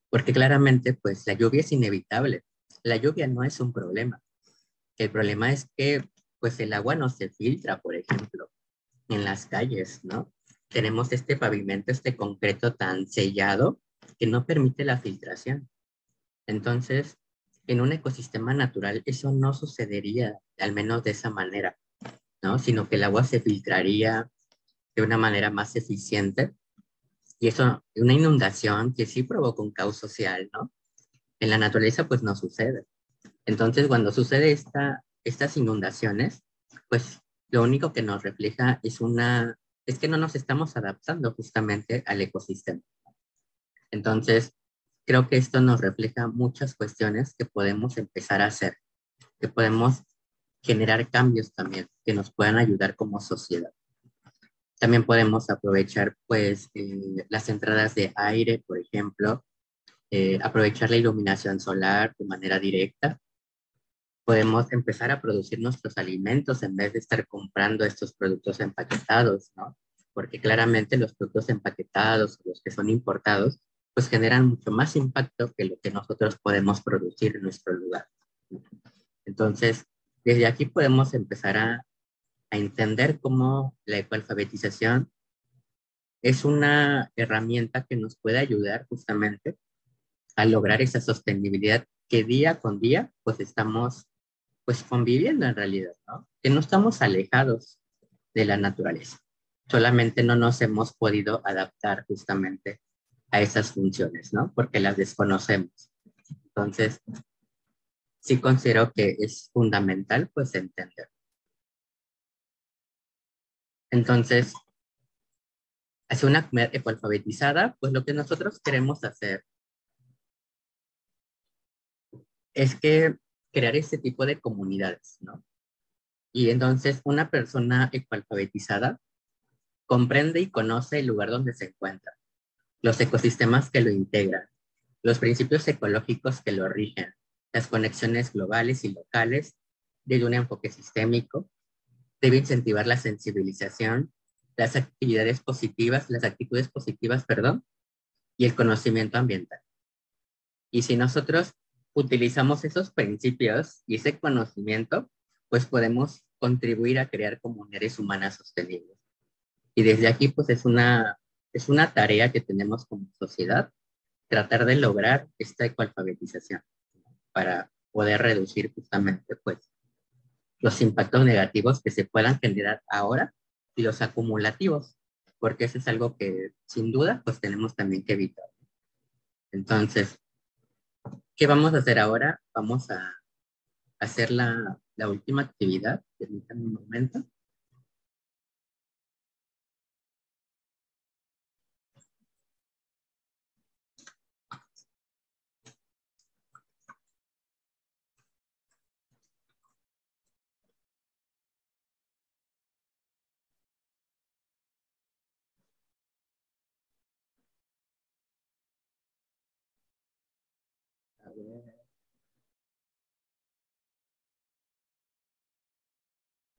Porque claramente, pues la lluvia es inevitable. La lluvia no es un problema. El problema es que, pues el agua no se filtra, por ejemplo, en las calles, ¿no? Tenemos este pavimento, este concreto tan sellado que no permite la filtración. Entonces, en un ecosistema natural eso no sucedería, al menos de esa manera, ¿no? Sino que el agua se filtraría de una manera más eficiente. Y eso, una inundación que sí provoca un caos social, ¿no? En la naturaleza pues no sucede. Entonces cuando sucede estas inundaciones, pues lo único que nos refleja es que no nos estamos adaptando justamente al ecosistema. Entonces creo que esto nos refleja muchas cuestiones que podemos empezar a hacer, que podemos generar cambios también que nos puedan ayudar como sociedad. También podemos aprovechar pues las entradas de aire, por ejemplo, aprovechar la iluminación solar de manera directa. Podemos empezar a producir nuestros alimentos en vez de estar comprando estos productos empaquetados, ¿no? Porque claramente los productos empaquetados, los que son importados, pues generan mucho más impacto que lo que nosotros podemos producir en nuestro lugar. Entonces, desde aquí podemos empezar a entender cómo la ecoalfabetización es una herramienta que nos puede ayudar justamente a lograr esa sostenibilidad que día con día pues estamos pues conviviendo en realidad, ¿no? Que no estamos alejados de la naturaleza, solamente no nos hemos podido adaptar justamente a esas funciones, ¿no? Porque las desconocemos. Entonces, sí considero que es fundamental pues entender. Entonces, hacia una comunidad ecoalfabetizada, pues lo que nosotros queremos hacer es que crear este tipo de comunidades, ¿no? Y entonces una persona ecoalfabetizada comprende y conoce el lugar donde se encuentra, los ecosistemas que lo integran, los principios ecológicos que lo rigen, las conexiones globales y locales, desde un enfoque sistémico. Debe incentivar la sensibilización, las actitudes positivas, perdón, y el conocimiento ambiental. Y si nosotros utilizamos esos principios y ese conocimiento, pues podemos contribuir a crear comunidades humanas sostenibles. Y desde aquí, pues es una tarea que tenemos como sociedad, tratar de lograr esta ecoalfabetización para poder reducir justamente, pues, los impactos negativos que se puedan generar ahora y los acumulativos, porque eso es algo que sin duda, pues tenemos también que evitar. Entonces, ¿qué vamos a hacer ahora? Vamos a hacer la última actividad. Permítanme un momento.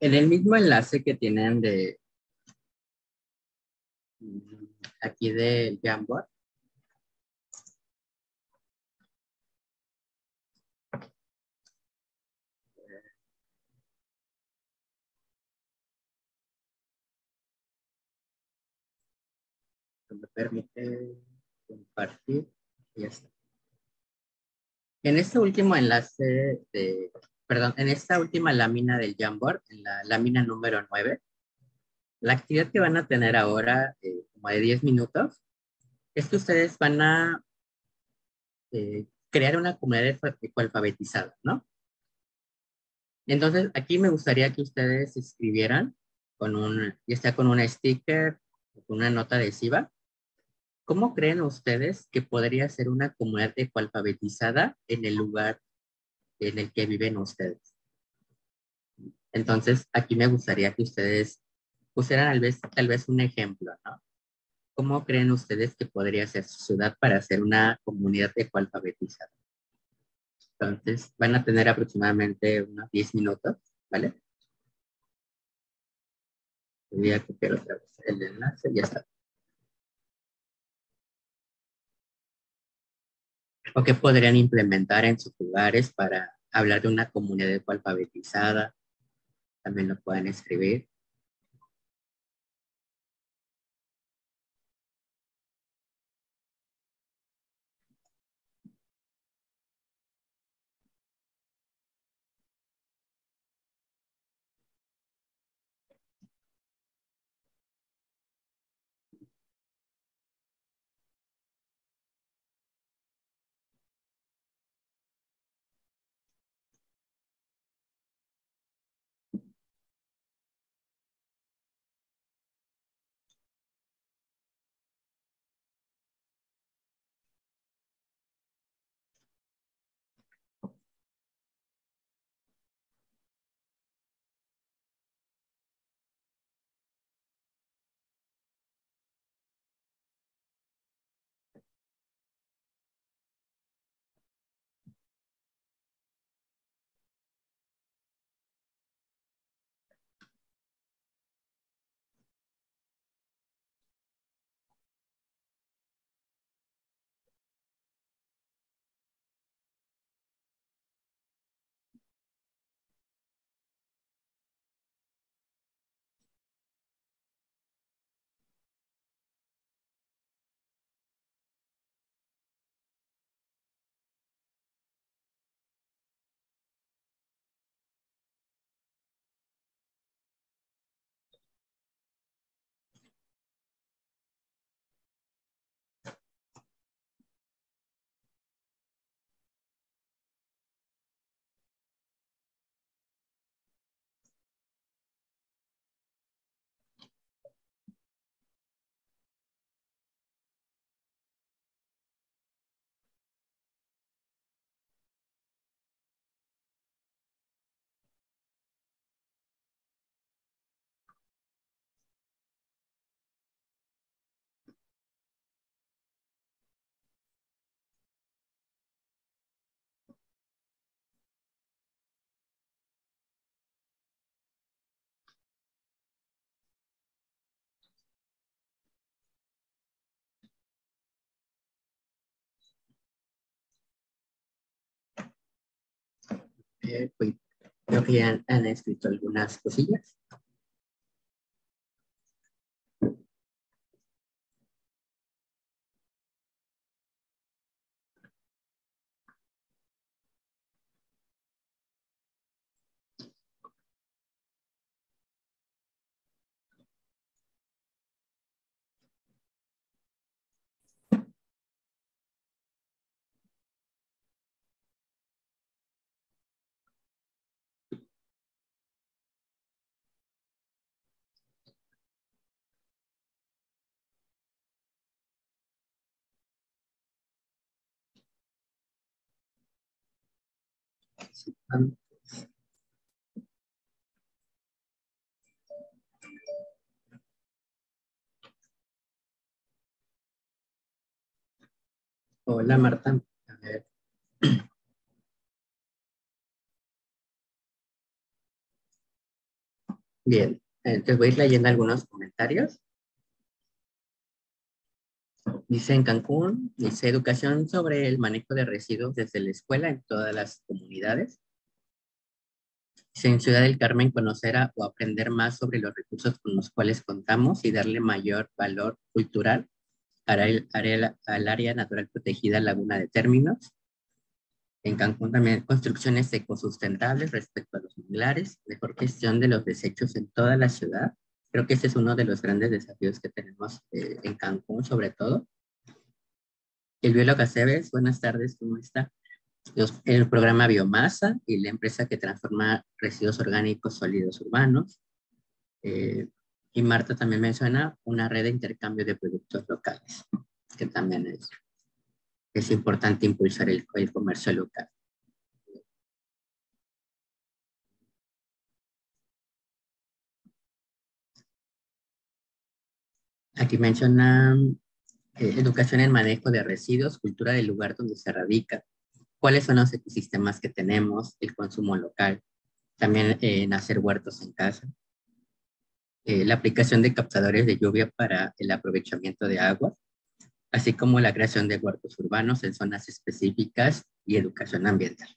En el mismo enlace que tienen de aquí del Jamboard, me permite compartir, y ya está. En este último enlace perdón, en esta última lámina del Jamboard, en la lámina número 9, la actividad que van a tener ahora, como de 10 minutos, es que ustedes van a crear una comunidad ecoalfabetizada, ¿no? Entonces, aquí me gustaría que ustedes escribieran ya sea con un sticker o con una nota adhesiva, ¿cómo creen ustedes que podría ser una comunidad ecoalfabetizada en el lugar en el que viven ustedes? Entonces, aquí me gustaría que ustedes pusieran tal vez un ejemplo, ¿no? ¿Cómo creen ustedes que podría ser su ciudad para ser una comunidad ecoalfabetizada? Entonces, van a tener aproximadamente unos 10 minutos, ¿vale? Voy a copiar otra vez el enlace, ya está. ¿O qué podrían implementar en sus lugares para hablar de una comunidad ecoalfabetizada? También lo pueden escribir. Pues, creo que ya han escrito algunas cosillas. Hola, Marta. A ver. Bien, entonces voy a ir leyendo algunos comentarios. Dice en Cancún, dice educación sobre el manejo de residuos desde la escuela en todas las comunidades. Dice en Ciudad del Carmen, conocer o aprender más sobre los recursos con los cuales contamos y darle mayor valor cultural al área natural protegida Laguna de Términos. En Cancún también construcciones ecosustentables respecto a los manglares, mejor gestión de los desechos en toda la ciudad. Creo que ese es uno de los grandes desafíos que tenemos en Cancún, sobre todo. El biólogo Aceves, buenas tardes, ¿cómo está? El programa Biomasa y la empresa que transforma residuos orgánicos sólidos urbanos. Y Marta también menciona una red de intercambio de productos locales, que también es importante impulsar el comercio local. Aquí menciona educación en manejo de residuos, cultura del lugar donde se radica, cuáles son los ecosistemas que tenemos, el consumo local, también en hacer huertos en casa, la aplicación de captadores de lluvia para el aprovechamiento de agua, así como la creación de huertos urbanos en zonas específicas y educación ambiental.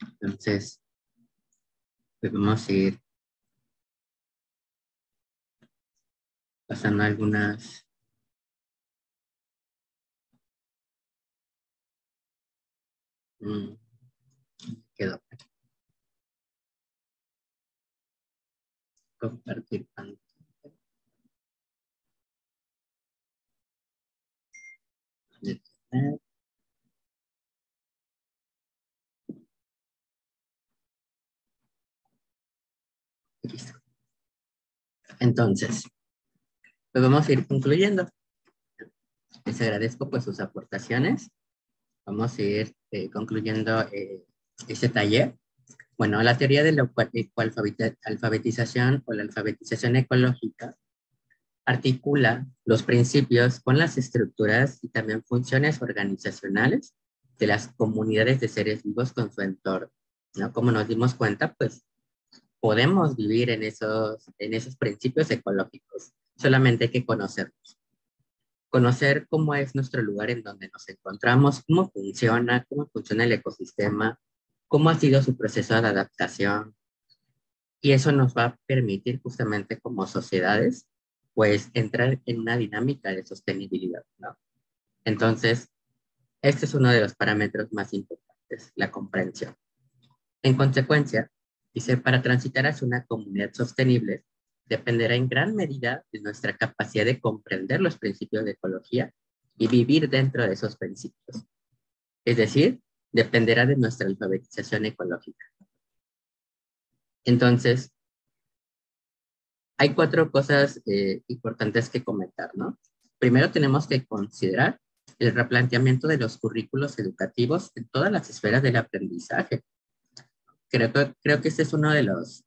Entonces, pues vamos a ir pasando algunas. Quedó. Compartir pantalla. Listo. Entonces, pues vamos a ir concluyendo. Les agradezco pues sus aportaciones. Vamos a ir concluyendo este taller. Bueno, la teoría de la alfabetización o la alfabetización ecológica articula los principios con las estructuras y también funciones organizacionales de las comunidades de seres vivos con su entorno, ¿no? Como nos dimos cuenta, pues podemos vivir en esos principios ecológicos, solamente hay que conocerlos. Conocer cómo es nuestro lugar en donde nos encontramos, cómo funciona el ecosistema, cómo ha sido su proceso de adaptación. Y eso nos va a permitir justamente como sociedades, pues entrar en una dinámica de sostenibilidad, ¿no? Entonces, este es uno de los parámetros más importantes, la comprensión. En consecuencia, dice, para transitar hacia una comunidad sostenible, dependerá en gran medida de nuestra capacidad de comprender los principios de ecología y vivir dentro de esos principios. Es decir, dependerá de nuestra alfabetización ecológica. Entonces, hay 4 cosas importantes que comentar, ¿no? Primero tenemos que considerar el replanteamiento de los currículos educativos en todas las esferas del aprendizaje. Creo que este es uno de los,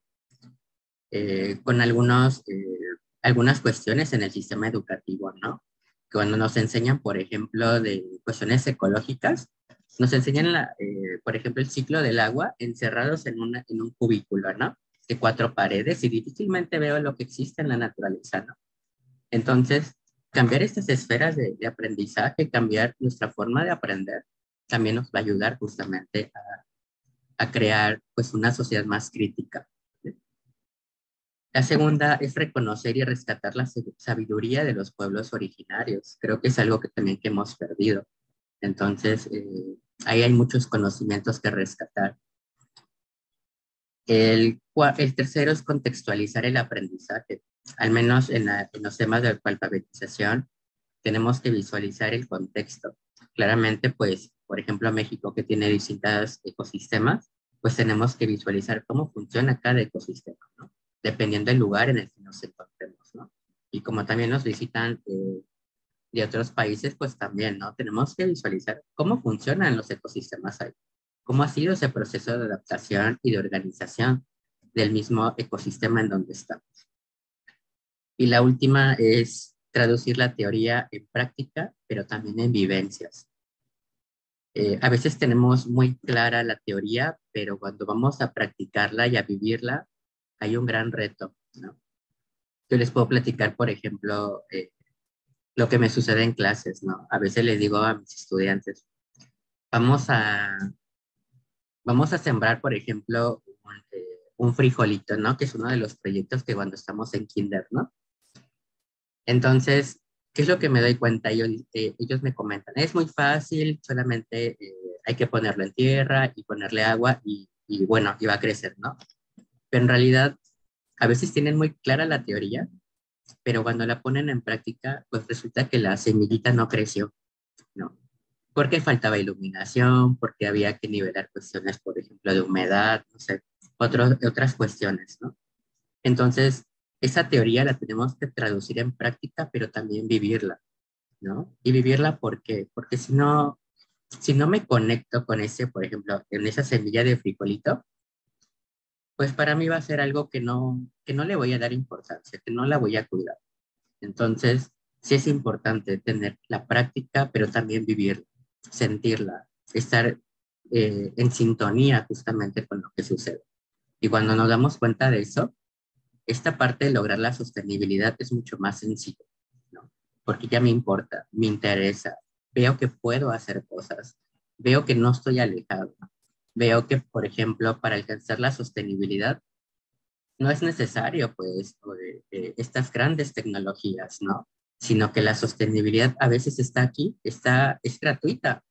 con algunas cuestiones en el sistema educativo, ¿no? Cuando nos enseñan, por ejemplo, de cuestiones ecológicas, nos enseñan, por ejemplo, el ciclo del agua encerrados en un cubículo, ¿no? De 4 paredes y difícilmente veo lo que existe en la naturaleza, ¿no? Entonces, cambiar estas esferas de aprendizaje, cambiar nuestra forma de aprender, también nos va a ayudar justamente a crear pues una sociedad más crítica. La segunda es reconocer y rescatar la sabiduría de los pueblos originarios. Creo que es algo que también que hemos perdido. Entonces, ahí hay muchos conocimientos que rescatar. El tercero es contextualizar el aprendizaje. Al menos en los temas de alfabetización, tenemos que visualizar el contexto. Claramente, pues, por ejemplo, México, que tiene distintos ecosistemas, pues tenemos que visualizar cómo funciona cada ecosistema, ¿no? Dependiendo del lugar en el que nos encontremos, ¿no? Y como también nos visitan de otros países, pues también, ¿no? Tenemos que visualizar cómo funcionan los ecosistemas ahí, cómo ha sido ese proceso de adaptación y de organización del mismo ecosistema en donde estamos. Y la última es traducir la teoría en práctica, pero también en vivencias. A veces tenemos muy clara la teoría, pero cuando vamos a practicarla y a vivirla, hay un gran reto, ¿no? Yo les puedo platicar, por ejemplo, lo que me sucede en clases, ¿no? A veces les digo a mis estudiantes, vamos a sembrar, por ejemplo, un frijolito, ¿no? Que es uno de los proyectos que cuando estamos en kinder, ¿no? Entonces, ¿qué es lo que me doy cuenta? Ellos me comentan, es muy fácil, solamente hay que ponerlo en tierra y ponerle agua y bueno, y va a crecer, ¿no? Pero en realidad, a veces tienen muy clara la teoría, pero cuando la ponen en práctica, pues resulta que la semillita no creció, ¿no? Porque faltaba iluminación, porque había que nivelar cuestiones, por ejemplo, de humedad, no sé, otras cuestiones, ¿no? Entonces, esa teoría la tenemos que traducir en práctica, pero también vivirla, ¿no? Y vivirla porque si no me conecto con ese, por ejemplo, en esa semilla de frijolito, pues para mí va a ser algo que no le voy a dar importancia, que no la voy a cuidar. Entonces, sí es importante tener la práctica, pero también vivirla, sentirla, estar en sintonía justamente con lo que sucede. Y cuando nos damos cuenta de eso, esta parte de lograr la sostenibilidad es mucho más sencillo, ¿no? Porque ya me importa, me interesa, veo que puedo hacer cosas, veo que no estoy alejado, veo que, por ejemplo, para alcanzar la sostenibilidad, no es necesario, pues, estas grandes tecnologías, ¿no? Sino que la sostenibilidad a veces está aquí, es gratuita,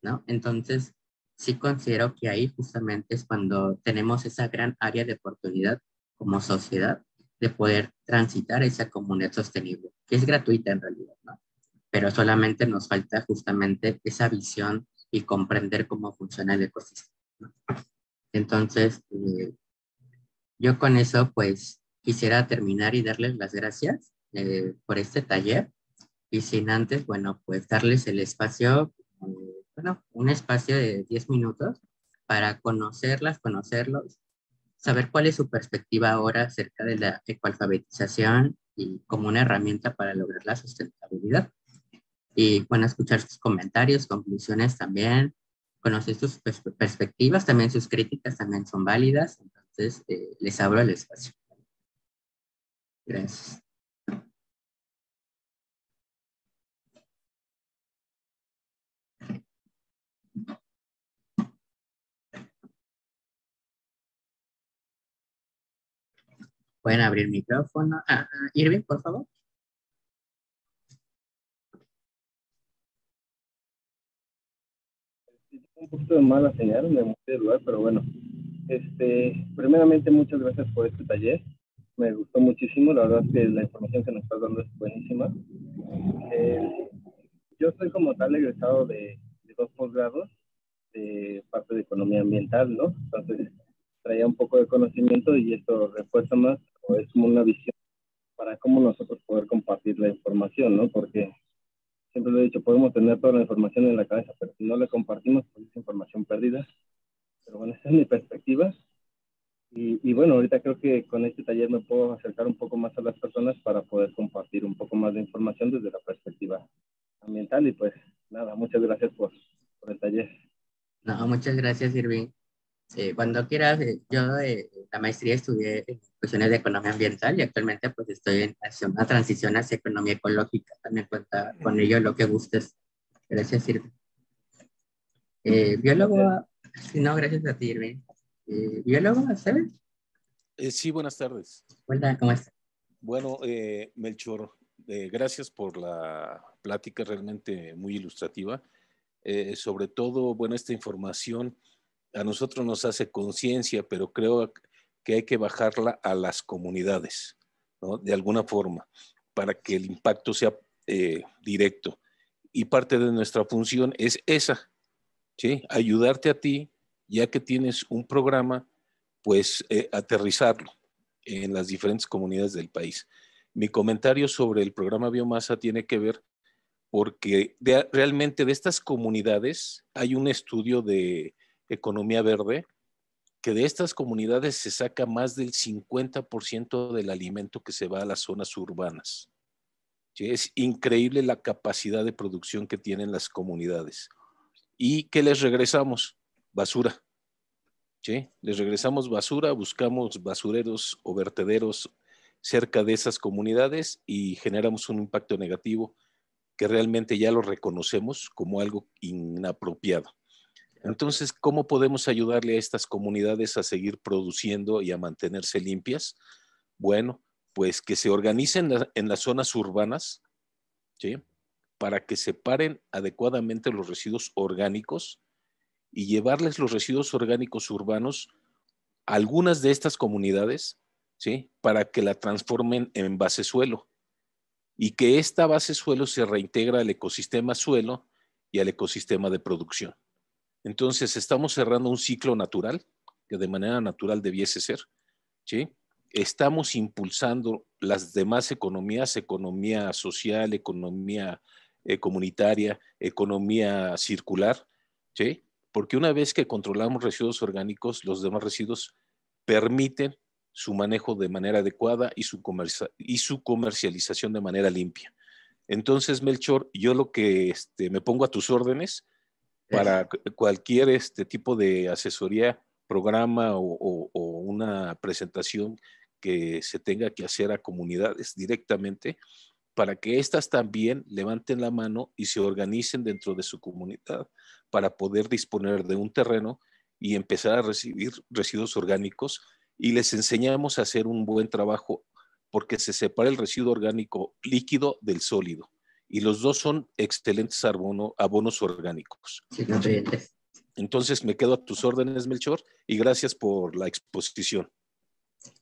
¿no? Entonces, sí considero que ahí justamente es cuando tenemos esa gran área de oportunidad como sociedad de poder transitar esa comunidad sostenible, que es gratuita en realidad, ¿no? Pero solamente nos falta justamente esa visión y comprender cómo funciona el ecosistema, ¿no? Entonces, yo con eso, pues, quisiera terminar y darles las gracias por este taller. Y sin antes, bueno, pues darles el espacio, bueno, un espacio de 10 minutos para conocerlos, saber cuál es su perspectiva ahora acerca de la ecoalfabetización y como una herramienta para lograr la sustentabilidad. Y bueno, escuchar sus comentarios, conclusiones también, conocer sus perspectivas, también sus críticas también son válidas. Entonces, les abro el espacio. Gracias. Pueden abrir micrófono. Irving, por favor. Un poquito de mala señal, me moví del lugar, pero bueno. Primeramente, muchas gracias por este taller. Me gustó muchísimo, la verdad es que la información que nos estás dando es buenísima. Yo soy como tal egresado de 2 posgrados, de parte de economía ambiental, ¿no? Entonces, traía un poco de conocimiento y esto refuerza más, o es como una visión para cómo nosotros poder compartir la información, ¿no? Porque siempre lo he dicho, podemos tener toda la información en la cabeza, pero si no la compartimos, pues es información perdida. Pero bueno, esa es mi perspectiva. Y bueno, ahorita creo que con este taller me puedo acercar un poco más a las personas para poder compartir un poco más de información desde la perspectiva ambiental. Y pues nada, muchas gracias por el taller. No, muchas gracias, Irving. Cuando quieras, yo la maestría estudié en cuestiones de economía ambiental y actualmente pues estoy haciendo una transición hacia economía ecológica. También cuenta con ello lo que gustes. Gracias, Irving. Biólogo, sí, no, gracias a ti, Irving. Biólogo, ¿sabes? Sí, buenas tardes. Hola, ¿cómo estás? Bueno, Melchor, gracias por la plática realmente muy ilustrativa. Sobre todo, bueno, esta información a nosotros nos hace conciencia, pero creo que hay que bajarla a las comunidades, ¿no? De alguna forma, para que el impacto sea directo. Y parte de nuestra función es esa, ¿sí? Ayudarte a ti, ya que tienes un programa, pues aterrizarlo en las diferentes comunidades del país. Mi comentario sobre el programa Biomasa tiene que ver porque realmente de estas comunidades hay un estudio de economía verde que de estas comunidades se saca más del 50% del alimento que se va a las zonas urbanas. ¿Sí? Es increíble la capacidad de producción que tienen las comunidades. ¿Y qué les regresamos? Basura. ¿sí? Les regresamos basura, buscamos basureros o vertederos cerca de esas comunidades y generamos un impacto negativo que realmente ya lo reconocemos como algo inapropiado. Entonces, ¿cómo podemos ayudarle a estas comunidades a seguir produciendo y a mantenerse limpias? Bueno, pues que se organicen en las zonas urbanas, ¿sí? Para que separen adecuadamente los residuos orgánicos y llevarles los residuos orgánicos urbanos a algunas de estas comunidades, ¿sí? Para que la transformen en base suelo y que esta base suelo se reintegra al ecosistema suelo y al ecosistema de producción. Entonces, estamos cerrando un ciclo natural, que de manera natural debiese ser, ¿sí? Estamos impulsando las demás economías, economía social, economía comunitaria, economía circular, ¿sí? Porque una vez que controlamos residuos orgánicos, los demás residuos permiten su manejo de manera adecuada y su comercialización de manera limpia. Entonces, Melchor, yo lo que me pongo a tus órdenes para cualquier tipo de asesoría, programa o una presentación que se tenga que hacer a comunidades directamente, para que éstas también levanten la mano y se organicen dentro de su comunidad para poder disponer de un terreno y empezar a recibir residuos orgánicos, y les enseñamos a hacer un buen trabajo porque se separa el residuo orgánico líquido del sólido y los dos son excelentes abonos orgánicos. Sí, entonces me quedo a tus órdenes, Melchor, y gracias por la exposición.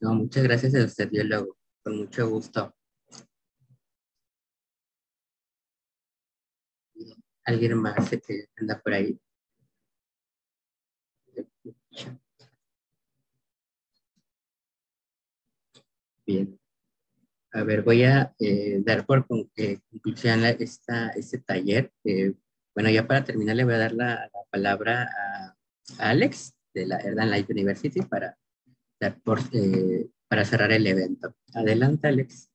No, muchas gracias a usted, biólogo, con mucho gusto. ¿Alguien más que anda por ahí? Bien. A ver, voy a dar por conclusión este taller. Bueno, ya para terminar le voy a dar la palabra a Alex de la Erdan Life University para cerrar el evento. Adelante, Alex.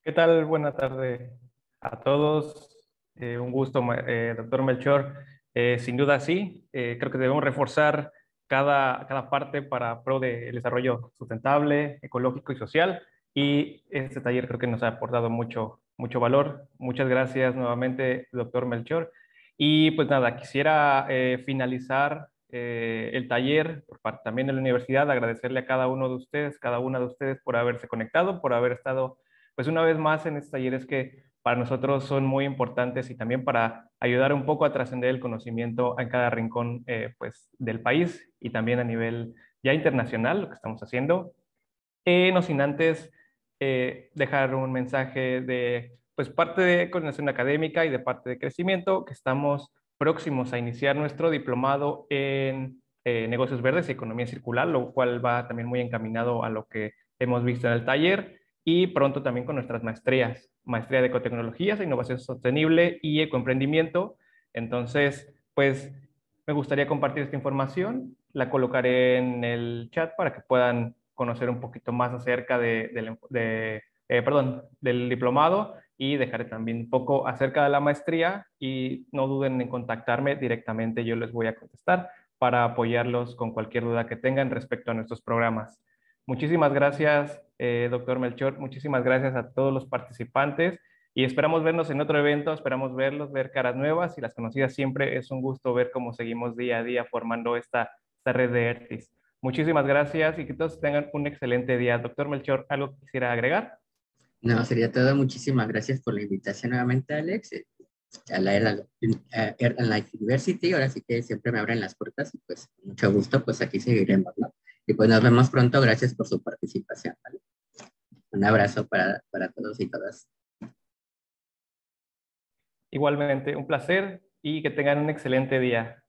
¿Qué tal? Buenas tardes a todos. Un gusto, doctor Melchor. Sin duda sí, creo que debemos reforzar cada parte para pro del desarrollo sustentable, ecológico y social. Y este taller creo que nos ha aportado mucho valor. Muchas gracias nuevamente, doctor Melchor. Y pues nada, quisiera finalizar el taller por parte también de la universidad, agradecerle a cada uno de ustedes, cada una de ustedes por haberse conectado, por haber estado pues una vez más en estos talleres que para nosotros son muy importantes y también para ayudar un poco a trascender el conocimiento en cada rincón pues del país y también a nivel ya internacional, lo que estamos haciendo. No sin antes dejar un mensaje de pues parte de coordinación académica y de parte de crecimiento, que estamos próximos a iniciar nuestro diplomado en negocios verdes y economía circular, lo cual va también muy encaminado a lo que hemos visto en el taller, y pronto también con nuestras maestrías, maestría de ecotecnologías, innovación sostenible y ecoemprendimiento. Entonces, pues me gustaría compartir esta información, la colocaré en el chat para que puedan conocer un poquito más acerca del diplomado, y dejaré también un poco acerca de la maestría, y no duden en contactarme directamente, yo les voy a contestar para apoyarlos con cualquier duda que tengan respecto a nuestros programas. Muchísimas gracias, doctor Melchor, muchísimas gracias a todos los participantes y esperamos vernos en otro evento, esperamos ver caras nuevas y las conocidas. Siempre es un gusto ver cómo seguimos día a día formando esta red de ERTIS. Muchísimas gracias y que todos tengan un excelente día. Doctor Melchor, ¿algo que quisiera agregar? No, sería todo. Muchísimas gracias por la invitación nuevamente, Alex, a la Erdan Life University. Ahora sí que siempre me abren las puertas y pues mucho gusto, pues aquí seguiremos, ¿no? Y pues nos vemos pronto. Gracias por su participación, ¿vale? Un abrazo para todos y todas. Igualmente, un placer y que tengan un excelente día.